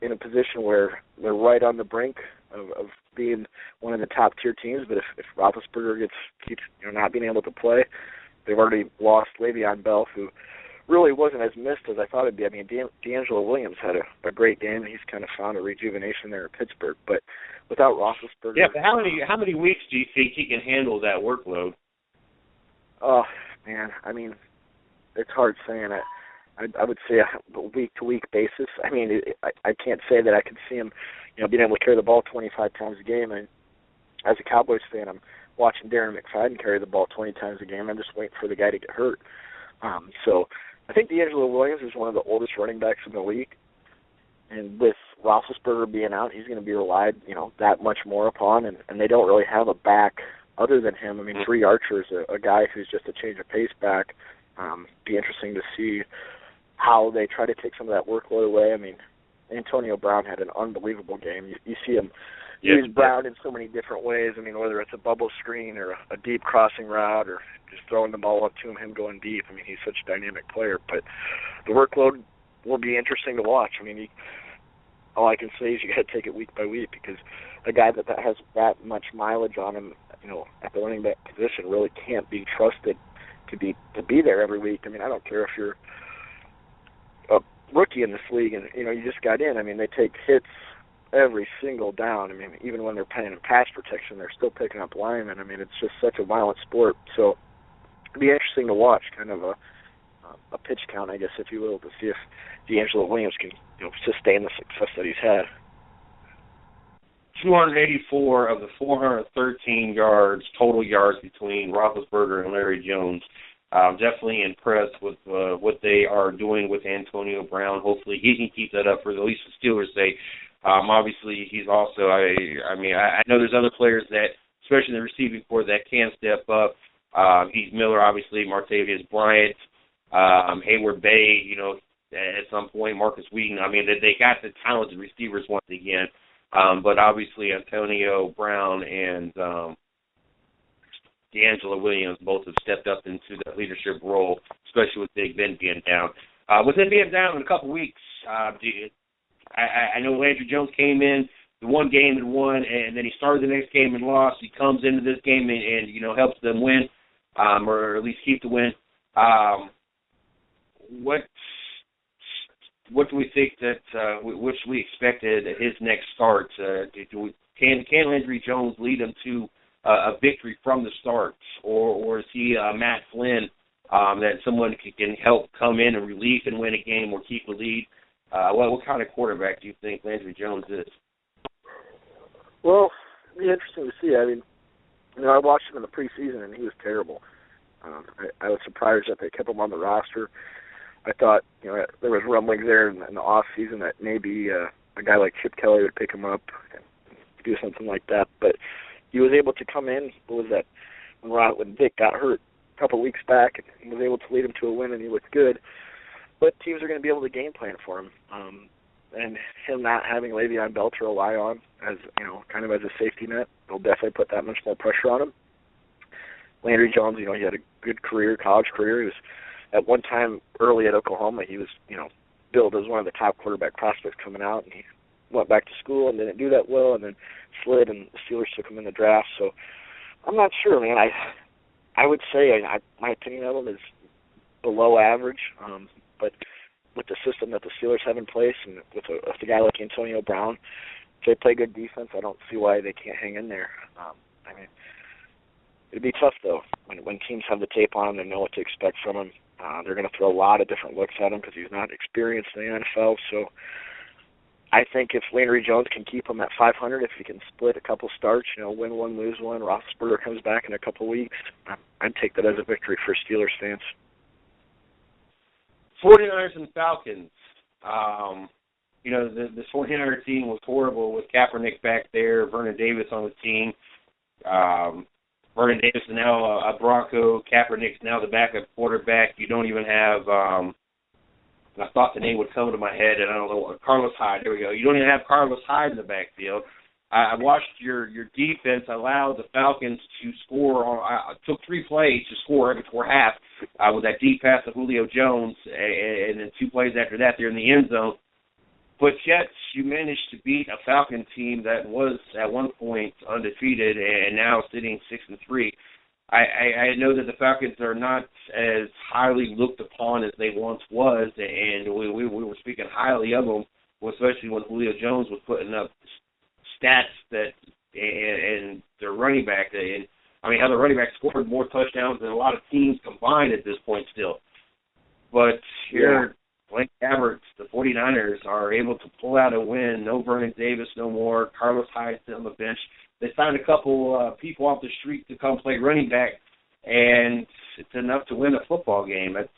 in a position where they're right on the brink of being one of the top tier teams. But if Roethlisberger keeps not being able to play, they've already lost Le'Veon Bell, who really wasn't as missed as I thought it'd be. I mean, D'Angelo Williams had a great game. He's kind of found a rejuvenation there in Pittsburgh. But without Roethlisberger, but how many weeks do you think he can handle that workload? Oh man, it's hard saying it. I would say a week-to-week basis. I can't say that I could see him, being able to carry the ball 25 times a game. And as a Cowboys fan, I'm watching Darren McFadden carry the ball 20 times a game. I'm just waiting for the guy to get hurt. So I think D'Angelo Williams is one of the oldest running backs in the league. And with Roethlisberger being out, he's going to be relied, that much more upon. And they don't really have a back other than him. Bree Archer is a guy who's just a change of pace back. Be interesting to see how they try to take some of that workload away. Antonio Brown had an unbelievable game. You see him use Brown in so many different ways. Whether it's a bubble screen or a deep crossing route or just throwing the ball up to him going deep. He's such a dynamic player. But the workload will be interesting to watch. All I can say is you got to take it week by week, because a guy that has that much mileage on him, at the running back position really can't be trusted to be there every week. I don't care if you're a rookie in this league and you just got in. They take hits every single down. Even when they're playing in pass protection, they're still picking up linemen. It's just such a violent sport. So it'd be interesting to watch, kind of a pitch count, I guess, if you will, to see if D'Angelo Williams can sustain the success that he's had. 284 of the 413 total yards between Roethlisberger and Larry Jones. Definitely impressed with what they are doing with Antonio Brown. Hopefully he can keep that up for at least the Steelers' sake. Obviously, he's also, I know there's other players that, especially in the receiving corps, that can step up. Heath Miller, obviously, Martavius Bryant, Hayward Bay, at some point. Marcus Wheaton. I mean, they got the talented receivers once again, but obviously Antonio Brown and D'Angelo Williams both have stepped up into that leadership role, especially with Big Ben being down. With him being down in a couple weeks, I know Landry Jones came in the one game and won, and then he started the next game and lost. He comes into this game and helps them win, or at least keep the win. What do we think that what should we expect at his next start? Can Landry Jones lead them to a victory from the start, or is he Matt Flynn, that someone can help come in and relieve and win a game or keep the lead? What kind of quarterback do you think Landry Jones is? Well, it'd be interesting to see. I mean, I watched him in the preseason, and he was terrible. I was surprised that they kept him on the roster. I thought, there was rumblings there in the off season that maybe a guy like Chip Kelly would pick him up and do something like that. But he was able to come in. What was that? When Vic got hurt a couple of weeks back, and he was able to lead him to a win, and he looked good. But teams are going to be able to game plan for him. And him not having Le'Veon Bell to rely on as, kind of as a safety net, will definitely put that much more pressure on him. Landry Jones, he had a good career, college career. He was, at one time early at Oklahoma, he was, billed as one of the top quarterback prospects coming out, and he went back to school and didn't do that well, and then slid, and the Steelers took him in the draft. So I'm not sure, man. I would say my opinion of him is below average, but with the system that the Steelers have in place and with a guy like Antonio Brown, if they play good defense, I don't see why they can't hang in there. It'd be tough, though, when teams have the tape on him, they know what to expect from him. They're going to throw a lot of different looks at him because he's not experienced in the NFL. So I think if Landry Jones can keep him at 500, if he can split a couple starts, win one, lose one, Roethlisberger comes back in a couple weeks, I'd take that as a victory for Steelers fans. 49ers and Falcons. The 49er team was horrible with Kaepernick back there, Vernon Davis on the team. Vernon Davis is now a Bronco. Kaepernick's now the backup quarterback. You don't even have, I thought the name would come to my head, and I don't know, Carlos Hyde. There we go. You don't even have Carlos Hyde in the backfield. I watched your defense allow the Falcons to score. Took 3 plays to score before half with that deep pass to Julio Jones, and then 2 plays after that, they're in the end zone. But yet you managed to beat a Falcon team that was at one point undefeated and now sitting 6-3. I know that the Falcons are not as highly looked upon as they once was, and we were speaking highly of them, especially when Julio Jones was putting up stats that and their running back. How the running back scored more touchdowns than a lot of teams combined at this point still. But here, Blaine Gabbert, the 49ers, are able to pull out a win. No Vernon Davis no more. Carlos Hyde on the bench. They signed a couple people off the street to come play running back, and it's enough to win a football game. It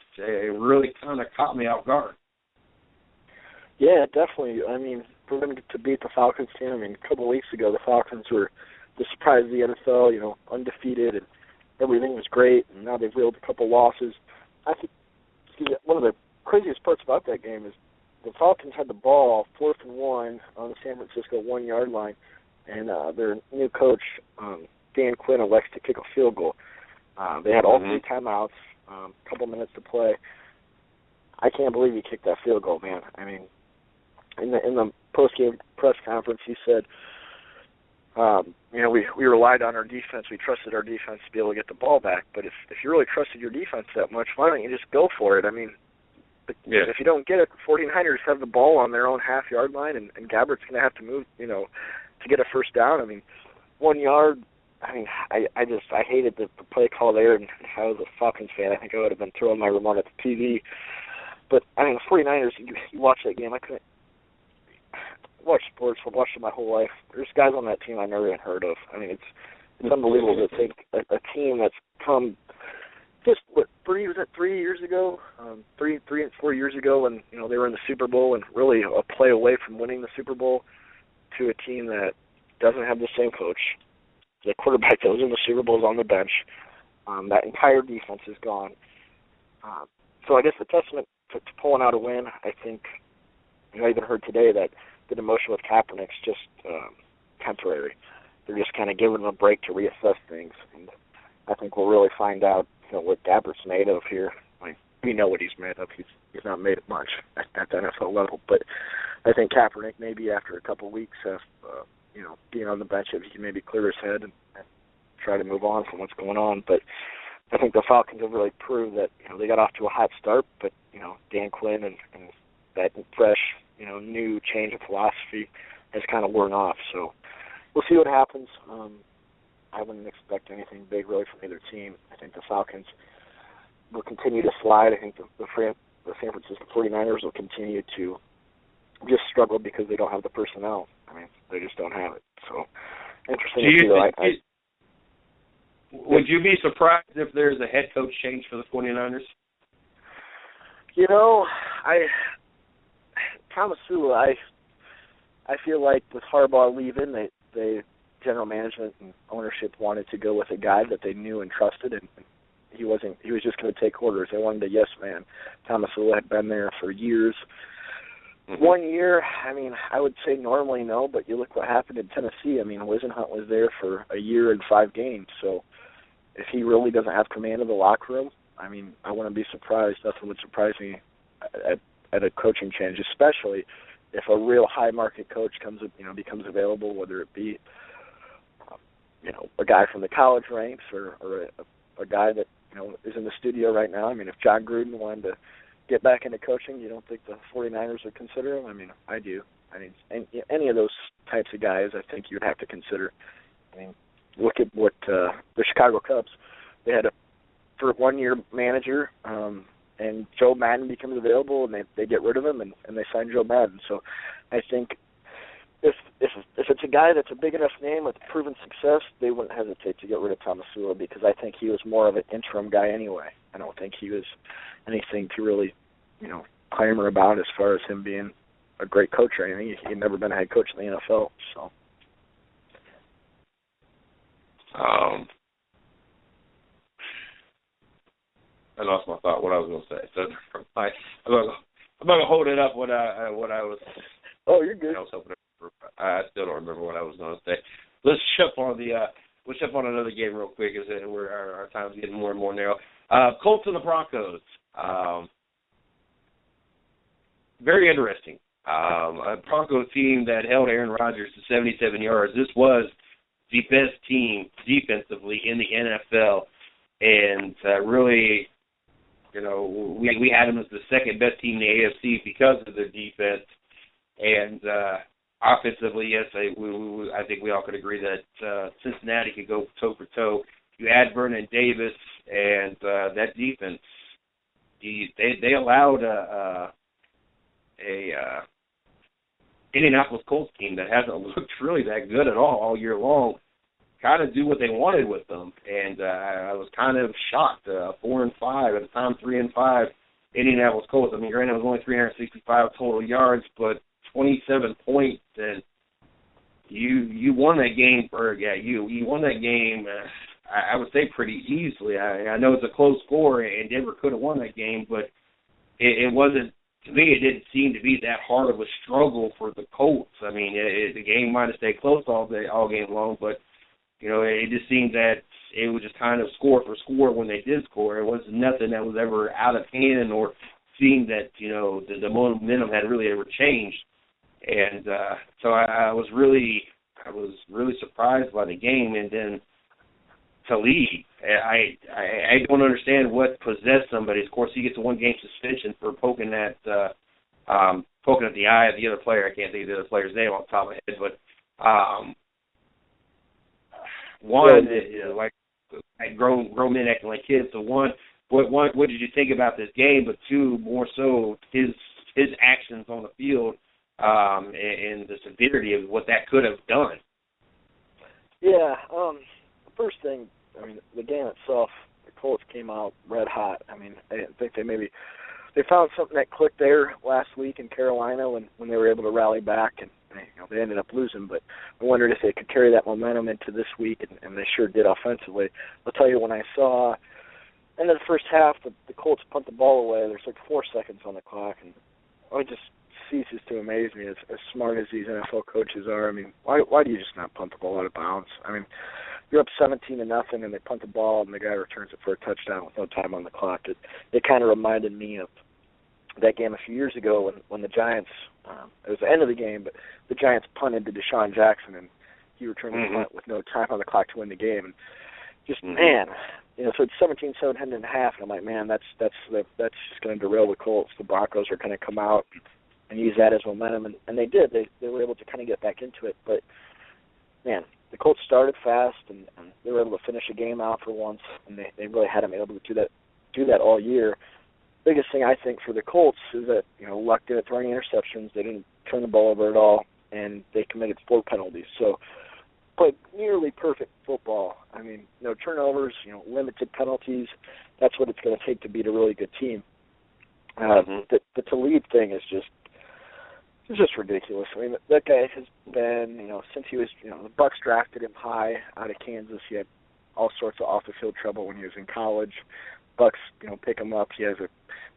really kind of caught me off guard. Yeah, definitely. For them to beat the Falcons team, a couple of weeks ago, the Falcons were the surprise of the NFL, undefeated, and everything was great, and now they've reeled a couple losses. I think one of the craziest parts about that game is the Falcons had the ball 4th and 1 on the San Francisco 1-yard line, and their new coach, Dan Quinn, elects to kick a field goal. They had all 3 timeouts, a couple minutes to play. I can't believe he kicked that field goal, man. In the post-game press conference, he said, we relied on our defense. We trusted our defense to be able to get the ball back. But if you really trusted your defense that much, why don't you just go for it? If you don't get it, the 49ers have the ball on their own half-yard line, and Gabbert's going to have to move, to get a first down. 1 yard. I hated the play call there, and if I was a Falcons fan, I think I would have been throwing my remote at the TV. But the 49ers, you watch that game. I couldn't watch sports. I've watched it my whole life. There's guys on that team I never even heard of. It's unbelievable to think a team that's come just 3 years ago, 3 and 4 years ago, when they were in the Super Bowl and really a play away from winning the Super Bowl, to a team that doesn't have the same coach. The quarterback that was in the Super Bowl is on the bench. That entire defense is gone. So I guess the testament to pulling out a win, I think, I even heard today that the demotion with Kaepernick's just temporary. They're just kind of giving him a break to reassess things, and I think we'll really find out, what Gabbert's made of here. We know what he's made of. He's not made of much at the NFL level, but I think Kaepernick maybe after a couple of weeks of being on the bench, if he can maybe clear his head and try to move on from what's going on. But I think the Falcons have really proved that they got off to a hot start, but Dan Quinn and that fresh new change of philosophy has kind of worn off. So we'll see what happens. I wouldn't expect anything big really from either team. I think the Falcons will continue to slide. I think the San Francisco 49ers will continue to just struggle because they don't have the personnel. They just don't have it. So interesting to see. Would you be surprised if there's a head coach change for the 49ers? Thomas Sula, I feel like with Harbaugh leaving, they general management and ownership wanted to go with a guy that they knew and trusted, and he was just going to take orders. They wanted a yes man. Thomas Sula had been there for years. 1 year, I would say normally no, but you look what happened in Tennessee. Wisenhunt was there for a year and 5 games, so if he really doesn't have command of the locker room, I wouldn't be surprised. Nothing would surprise me at a coaching change, especially if a real high market coach becomes available, whether it be a guy from the college ranks or a guy that is in the studio right now. If John Gruden wanted to get back into coaching, you don't think the 49ers would consider him? I do. Any of those types of guys, I think you'd have to consider. Look at what the Chicago Cubs, they had for 1 year manager, and Joe Madden becomes available, and they get rid of him, and they sign Joe Madden. So I think if it's a guy that's a big enough name with proven success, they wouldn't hesitate to get rid of Thomas Sula, because I think he was more of an interim guy anyway. I don't think he was anything to really, clamor about as far as him being a great coach or anything. He'd never been a head coach in the NFL, so. I lost my thought. What I was going to say. So I'm going to hold it up. What I was. Oh, you're good. I still don't remember what I was going to say. Let's jump on another game real quick, as our time's getting more and more narrow. Colts and the Broncos. Very interesting. A Broncos team that held Aaron Rodgers to 77 yards. This was the best team defensively in the NFL, and really, we had them as the second best team in the AFC because of their defense. And offensively, yes, I think we all could agree that Cincinnati could go toe for toe. You add Vernon Davis, and that defense, they allowed a Indianapolis Colts team that hasn't looked really that good at all year long kind of do what they wanted with them. And I was kind of shocked. 4-5 at the time, 3-5 Indianapolis Colts. Granted, it was only 365 total yards, but 27 points, and you won that game. You won that game. I would say pretty easily. I know it's a close score, and Denver could have won that game, but it wasn't. To me, it didn't seem to be that hard of a struggle for the Colts. The game might have stayed close all game long, but it just seemed that it was just kind of score for score when they did score. It wasn't nothing that was ever out of hand or seemed that the momentum had really ever changed. And so I was really surprised by the game. And then to lead, I don't understand what possessed somebody. Of course, he gets a 1-game suspension for poking at the eye of the other player. I can't think of the other player's name off the top of my head, but like grown men acting like kids. So what did you think about this game? But two, more so his actions on the field. And the severity of what that could have done. Yeah. First thing, the game itself, the Colts came out red hot. I think they found something that clicked there last week in Carolina when they were able to rally back, and they ended up losing. But I wondered if they could carry that momentum into this week, and they sure did offensively. I'll tell you, when I saw end of the first half, the Colts punt the ball away. There's like 4 seconds on the clock, and it just ceases to amaze me as smart as these NFL coaches are. I mean, why do you just not punt the ball out of bounds? I mean, you're up 17-0, and they punt the ball, and the guy returns it for a touchdown with no time on the clock. It kind of reminded me of that game a few years ago when the Giants, it was the end of the game, but the Giants punted to Deshaun Jackson, and he returned the punt with no time on the clock to win the game. And just, man, so it's 17-7 heading into half, and I'm like, man, that's just going to derail the Colts. The Broncos are going to come out and use that as momentum, and they did. They were able to kind of get back into it, but, man, the Colts started fast, and they were able to finish a game out for once, and they really hadn't been able to do that all year. Biggest thing I think for the Colts is that, Luck didn't throw any interceptions. They didn't turn the ball over at all, and they committed 4 penalties. So, played nearly perfect football. I mean, no turnovers, limited penalties. That's what it's going to take to beat a really good team. The Talib thing is just ridiculous. I mean, that guy has been, since he was, the Bucs drafted him high out of Kansas. He had all sorts of off-the-field trouble when he was in college. Bucs, pick him up. He has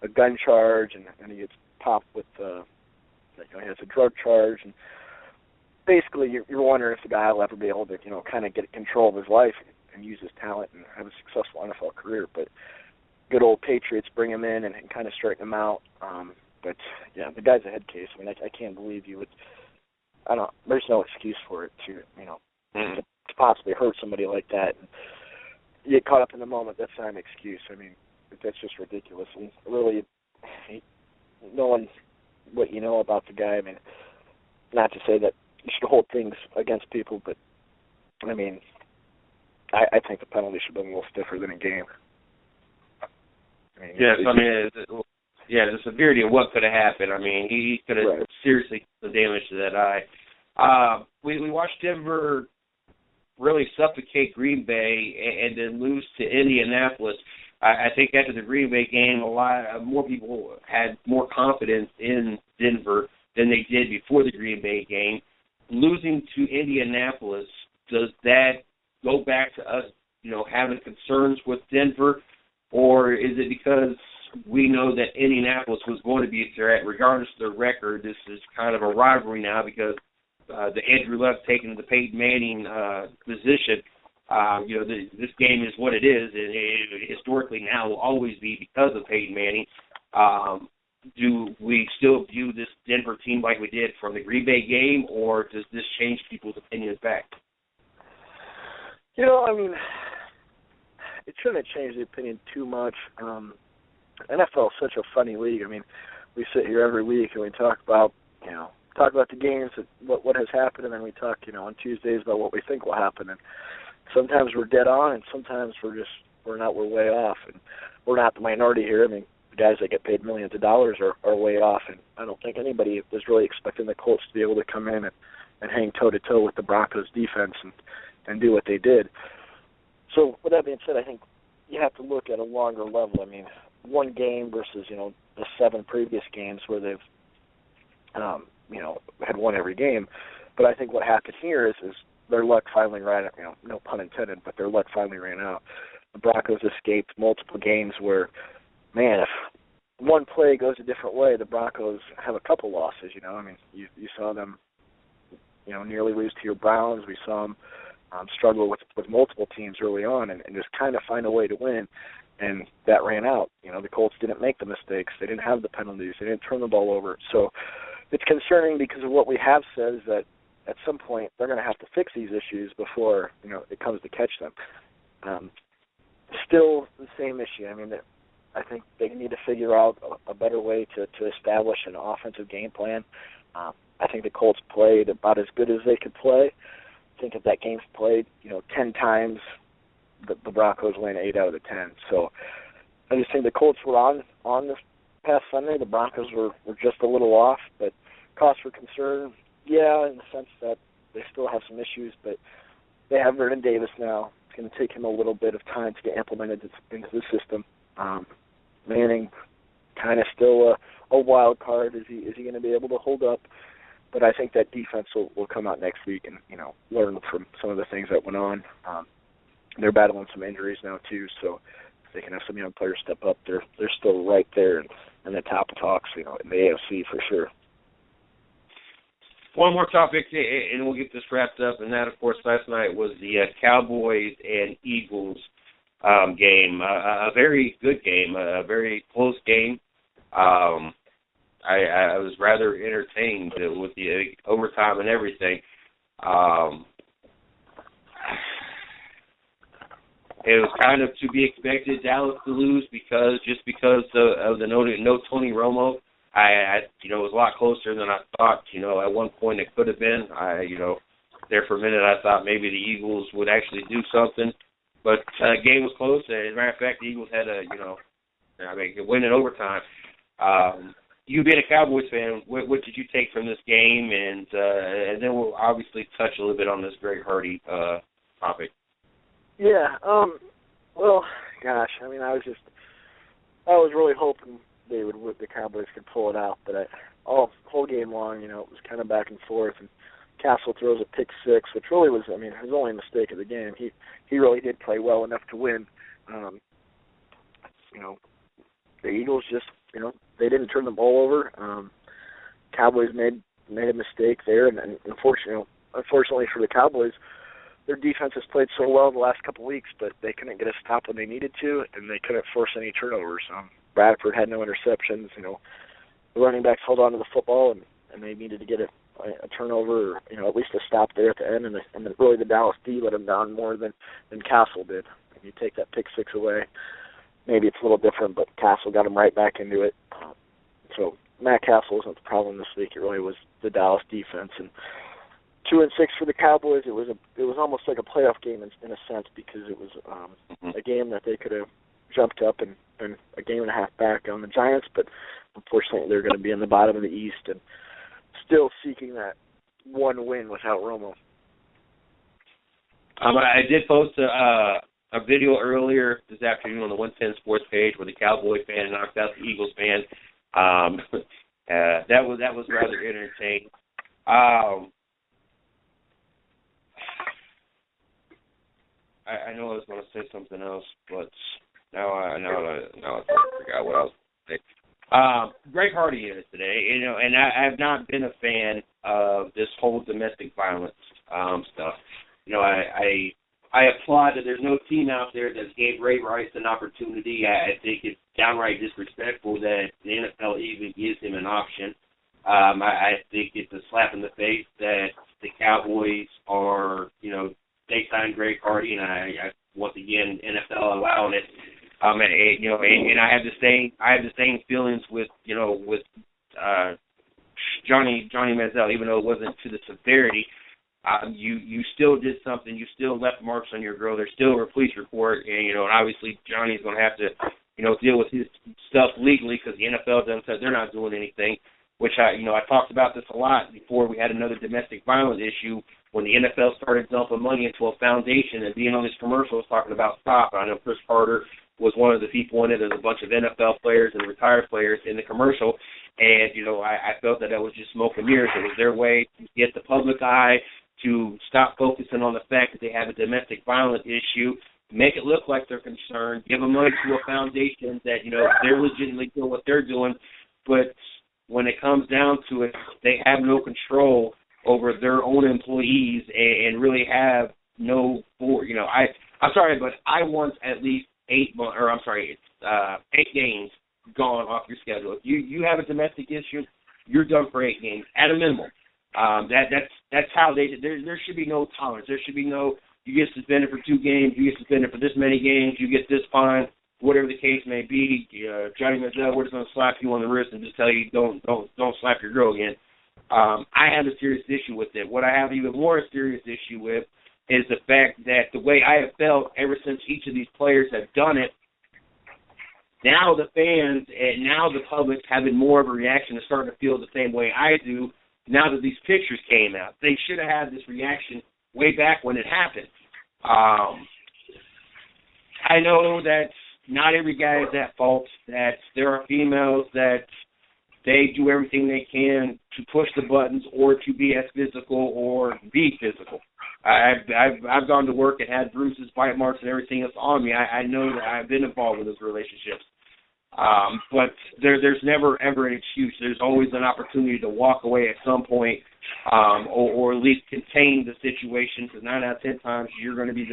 a gun charge, and he gets popped with, he has a drug charge. And basically, you're wondering if the guy will ever be able to, kind of get control of his life and use his talent and have a successful NFL career. But good old Patriots bring him in and kind of straighten him out. But, yeah, the guy's a head case. I mean, I can't believe you would – there's no excuse for it to possibly hurt somebody like that. And you get caught up in the moment, that's not an excuse. I mean, that's just ridiculous. And really, knowing what you know about the guy, I mean, not to say that you should hold things against people, but, I mean, I think the penalty should have been a little stiffer than a game. The severity of what could have happened. I mean, he could have seriously done damage to that eye. We watched Denver really suffocate Green Bay and then lose to Indianapolis. I think after the Green Bay game, a lot more people had more confidence in Denver than they did before the Green Bay game. Losing to Indianapolis, does that go back to us, having concerns with Denver, or is it because we know that Indianapolis was going to be a threat regardless of their record? This is kind of a rivalry now because the Andrew Luck taking the Peyton Manning position. This game is what it is, and it historically now will always be because of Peyton Manning. Do we still view this Denver team like we did from the Green Bay game, or does this change people's opinions back? I mean, it shouldn't change the opinion too much. NFL is such a funny league. I mean, we sit here every week and we talk about the games, what has happened, and then we talk, on Tuesdays about what we think will happen. And sometimes we're dead on, and sometimes we're way off. And we're not the minority here. I mean, the guys that get paid millions of dollars are way off, and I don't think anybody was really expecting the Colts to be able to come in and hang toe-to-toe with the Broncos defense and do what they did. So with that being said, I think you have to look at a longer level. I mean, one game versus, the 7 previous games where they've, had won every game. But I think what happened here is their luck finally ran out, no pun intended, but their luck finally ran out. The Broncos escaped multiple games where, man, if one play goes a different way, the Broncos have a couple losses, I mean, you saw them, nearly lose to your Browns. We saw them struggle with multiple teams early on and just kind of find a way to win. And that ran out. The Colts didn't make the mistakes. They didn't have the penalties. They didn't turn the ball over. So it's concerning because of what we have said is that at some point they're going to have to fix these issues before, it comes to catch them. Still the same issue. I mean, I think they need to figure out a better way to establish an offensive game plan. I think the Colts played about as good as they could play. I think if that game's played, 10 times, the Broncos win 8 out of the 10. So I just think the Colts were on this past Sunday. The Broncos were just a little off, but cause for concern, yeah, in the sense that they still have some issues, but they have Vernon Davis now. It's going to take him a little bit of time to get implemented into the system. Manning kind of still a wild card. Is he going to be able to hold up? But I think that defense will come out next week and, learn from some of the things that went on. They're battling some injuries now, too, so they can have some young players step up, they're still right there in the top of talks, in the AFC for sure. One more topic, and we'll get this wrapped up, and that, of course, last night was the Cowboys and Eagles game. A very good game, a very close game. I was rather entertained with the overtime and everything. It was kind of to be expected, Dallas to lose because of the no Tony Romo. It was a lot closer than I thought. At one point it could have been. There for a minute I thought maybe the Eagles would actually do something, but the game was close. As a matter of fact, the Eagles had a win in overtime. You being a Cowboys fan, what did you take from this game? And then we'll obviously touch a little bit on this Greg Hardy topic. Yeah. Well, gosh, I was really hoping the Cowboys could pull it out, but whole game long, it was kind of back and forth, and Castle throws a pick six, which really was, his only mistake of the game. He really did play well enough to win. The Eagles just, they didn't turn the ball over. Cowboys made a mistake there, and unfortunately for the Cowboys, their defense has played so well the last couple of weeks, but they couldn't get a stop when they needed to, and they couldn't force any turnovers. Bradford had no interceptions. The running backs held on to the football, and they needed to get a turnover, or at least a stop there at the end. And really, the Dallas D let them down more than Castle did. If you take that pick six away, maybe it's a little different, but Castle got them right back into it. So Matt Castle wasn't the problem this week. It really was the Dallas defense. And 2-6 for the Cowboys. It was almost like a playoff game in a sense, because it was a game that they could have jumped up and a game and a half back on the Giants, but unfortunately they're going to be in the bottom of the East and still seeking that one win without Romo. I did post a video earlier this afternoon on the 110 Sports page where the Cowboy fan knocked out the Eagles fan. That was rather entertaining. I know I was going to say something else, but now I forgot what I was going to say. Greg Hardy is today, and I have not been a fan of this whole domestic violence stuff. I applaud that there's no team out there that gave Ray Rice an opportunity. I think it's downright disrespectful that the NFL even gives him an option. I think it's a slap in the face that the Cowboys are, they signed Greg Hardy, and I once again, NFL allowing it. And I have the same feelings with Johnny Manziel, even though it wasn't to the severity. You still did something. You still left marks on your girl. There's still a police report, and obviously Johnny's going to have to deal with his stuff legally because the NFL doesn't say they're not doing anything. Which I talked about this a lot before we had another domestic violence issue when the NFL started dumping money into a foundation and being on these commercials talking about stop. I know Chris Carter was one of the people in it. There's a bunch of NFL players and retired players in the commercial, and I felt that was just smoke and mirrors. It was their way to get the public eye to stop focusing on the fact that they have a domestic violence issue, make it look like they're concerned, give them money to a foundation that they're legitimately doing what they're doing, but when it comes down to it, they have no control over their own employees and really have no board. I'm sorry, but I want at least 8 games gone off your schedule. If you have a domestic issue, you're done for 8 games at a minimum. That's how there should be no tolerance. There should be no, you get suspended for 2 games, you get suspended for this many games, you get this fine. Whatever the case may be, Johnny Manziel, we're just going to slap you on the wrist and just tell you don't slap your girl again. I have a serious issue with it. What I have even more a serious issue with is the fact that the way I have felt ever since each of these players have done it, now the fans and now the public having more of a reaction and starting to feel the same way I do now that these pictures came out. They should have had this reaction way back when it happened. I know that not every guy is at fault, that there are females that they do everything they can to push the buttons or to be as physical or be physical. I've gone to work and had bruises, bite marks, and everything else on me. I know that I've been involved with those relationships. But there's never, ever an excuse. There's always an opportunity to walk away at some point, or at least contain the situation, because 9 out of 10 times you're going to be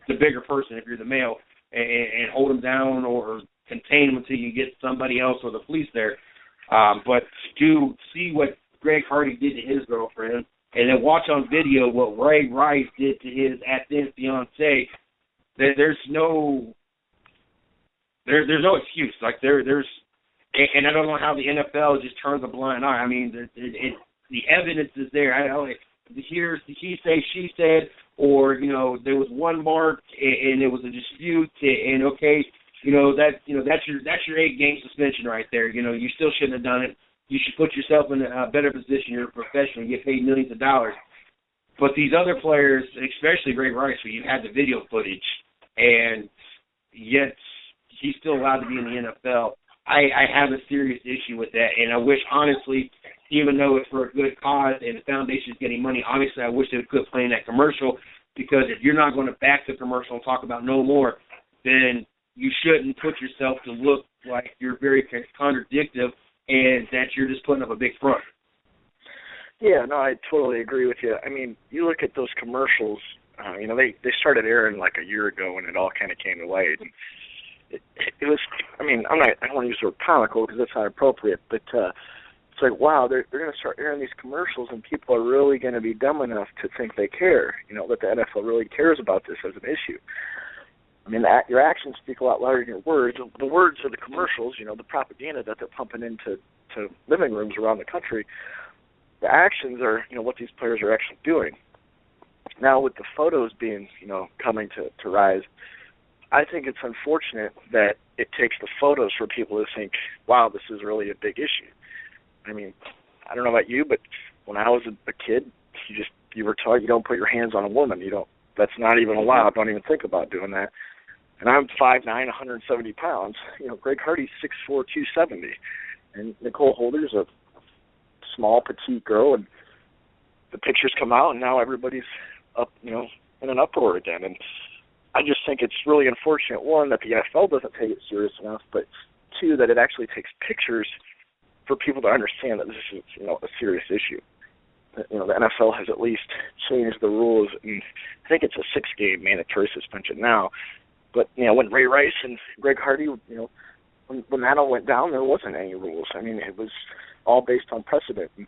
the bigger person if you're the male, and hold them down or contain them until you get somebody else or the police there. But to see what Greg Hardy did to his girlfriend, and then watch on video what Ray Rice did to his at-then fiancée, there's no excuse. Like there's, and I don't know how the NFL just turns a blind eye. I mean, the evidence is there. I don't. Here's the he say, she said, or there was one mark and there was a dispute, and okay, that's your 8-game suspension right there. You still shouldn't have done it. You should put yourself in a better position. You're a professional. You get paid millions of dollars. But these other players, especially Greg Rice, where you had the video footage, and yet he's still allowed to be in the NFL. I have a serious issue with that, and I wish, honestly, even though it's for a good cause and the foundation's getting money, honestly, I wish they would quit playing that commercial, because if you're not going to back the commercial and talk about no more, then you shouldn't put yourself to look like you're very contradictive and that you're just putting up a big front. Yeah, no, I totally agree with you. I mean, you look at those commercials, they started airing like a year ago when it all kind of came to light. And it was, I don't want to use the word comical because that's not appropriate, but it's like, wow, they're going to start airing these commercials and people are really going to be dumb enough to think they care, that the NFL really cares about this as an issue. I mean, your actions speak a lot louder than your words. The words of the commercials, the propaganda that they're pumping into living rooms around the country, the actions are, what these players are actually doing. Now, with the photos being, coming to rise, I think it's unfortunate that it takes the photos for people to think, wow, this is really a big issue. I mean, I don't know about you, but when I was a kid, you were taught you don't put your hands on a woman. That's not even allowed. Don't even think about doing that. And I'm 5'9", 170 pounds. Greg Hardy's 6'4", 270. And Nicole Holder's a small, petite girl, and the pictures come out, and now everybody's up, in an uproar again. And I just think it's really unfortunate, one, that the NFL doesn't take it serious enough, but two, that it actually takes pictures for people to understand that this is, a serious issue. The NFL has at least changed the rules, and I think it's a 6-game mandatory suspension now. But, when Ray Rice and Greg Hardy, when that all went down, there wasn't any rules. I mean, it was all based on precedent. And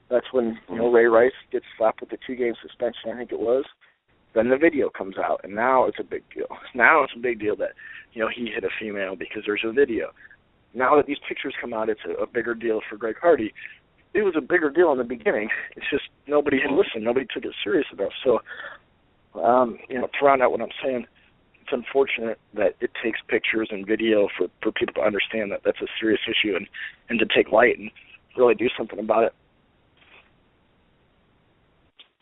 that's when, Ray Rice gets slapped with the 2-game suspension, I think it was. Then the video comes out, and now it's a big deal. Now it's a big deal that, he hit a female because there's a video. Now that these pictures come out, it's a bigger deal for Greg Hardy. It was a bigger deal in the beginning. It's just nobody had listened. Nobody took it serious enough. So, to round out what I'm saying, it's unfortunate that it takes pictures and video for people to understand that that's a serious issue and to take light and really do something about it.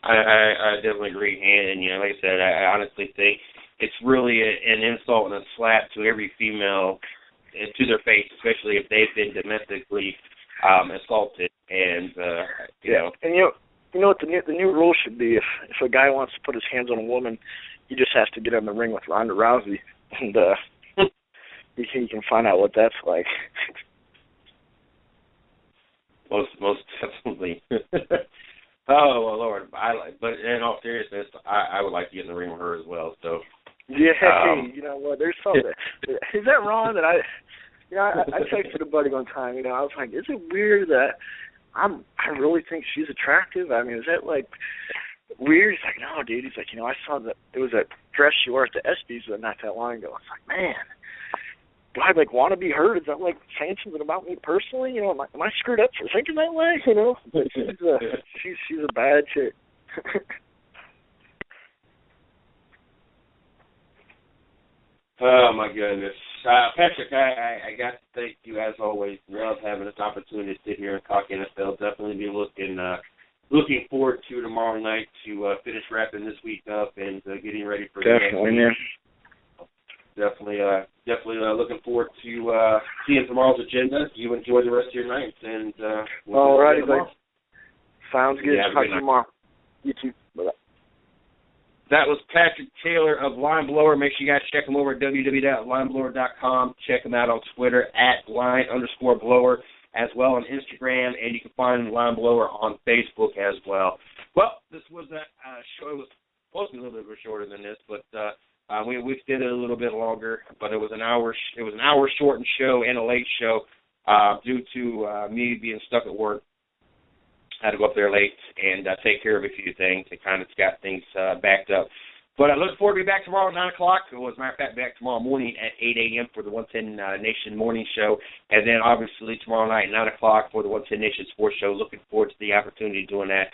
I definitely agree, and like I said, I honestly think it's really an insult and a slap to every female to their face, especially if they've been domestically assaulted. And And what the new rule should be: if a guy wants to put his hands on a woman, he just has to get in the ring with Ronda Rousey, and you can find out what that's like. Most definitely. Oh, well, Lord. But in all seriousness, I would like to get in the ring with her as well. So. Yeah, you know what? There's something. Is that wrong that I texted a buddy one time. I was like, is it weird that I really think she's attractive? I mean, is that like weird? He's like, no, dude. He's like, I saw that it was a dress she wore at the ESPYs not that long ago. I was like, man, do I want to be her? Is that saying something about me personally? Am I screwed up for thinking that way? But she's a bad chick. Oh, my goodness. Patrick, I got to thank you, as always. Love having this opportunity to sit here and talk NFL. Definitely be looking forward to tomorrow night to finish wrapping this week up and getting ready for the next week. Man. Definitely looking forward to seeing tomorrow's agenda. You enjoy the rest of your night. And all righty, buddy. Sounds good. Yeah, talk to you tomorrow. You too. Bye-bye. That was Patrick Taylor of Line Blower. Make sure you guys check him over at www.lineblower.com. Check him out on Twitter at line_blower, as well on Instagram, and you can find Line Blower on Facebook as well. Well, this was a show. It was supposed to be a little bit shorter than this, but we did it a little bit longer. But it was an hour. It was an hour shortened show and a late show due to me being stuck at work. I had to go up there late and take care of a few things. It kind of got things backed up. But I look forward to be back tomorrow at 9 o'clock. Well, as a matter of fact, back tomorrow morning at 8 a.m. for the 110 Nation Morning Show. And then, obviously, tomorrow night at 9 o'clock for the 110 Nation Sports Show. Looking forward to the opportunity of doing that.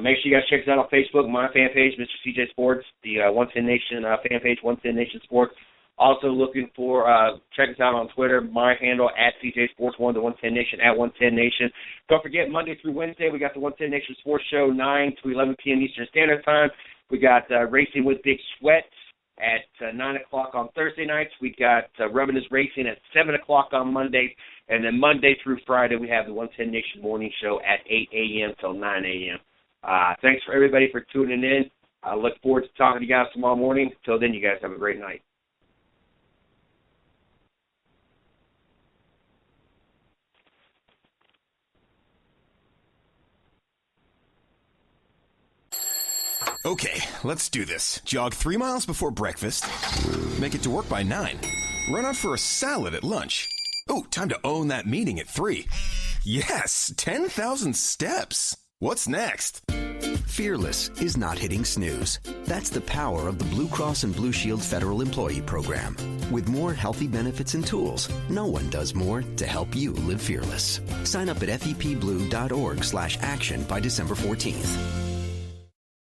Make sure you guys check us out on Facebook, my fan page, Mr. CJ Sports, the 110 Nation fan page, 110 Nation Sports. Also looking for, check us out on Twitter, my handle at CJ Sports 1, the 110 Nation, at 110 Nation. Don't forget, Monday through Wednesday, we got the 110 Nation Sports Show, 9 to 11 p.m. Eastern Standard Time. We got Racing with Big Sweat at 9 o'clock on Thursday nights. We got Revenants Racing at 7 o'clock on Monday. And then Monday through Friday, we have the 110 Nation Morning Show at 8 a.m. till 9 a.m. Thanks for everybody for tuning in. I look forward to talking to you guys tomorrow morning. Till then, you guys have a great night. Okay, let's do this. Jog 3 miles before breakfast. Make it to work by 9. Run out for a salad at lunch. Oh, time to own that meeting at 3. Yes, 10,000 steps. What's next? Fearless is not hitting snooze. That's the power of the Blue Cross and Blue Shield Federal Employee Program. With more healthy benefits and tools, no one does more to help you live fearless. Sign up at fepblue.org/action by December 14th.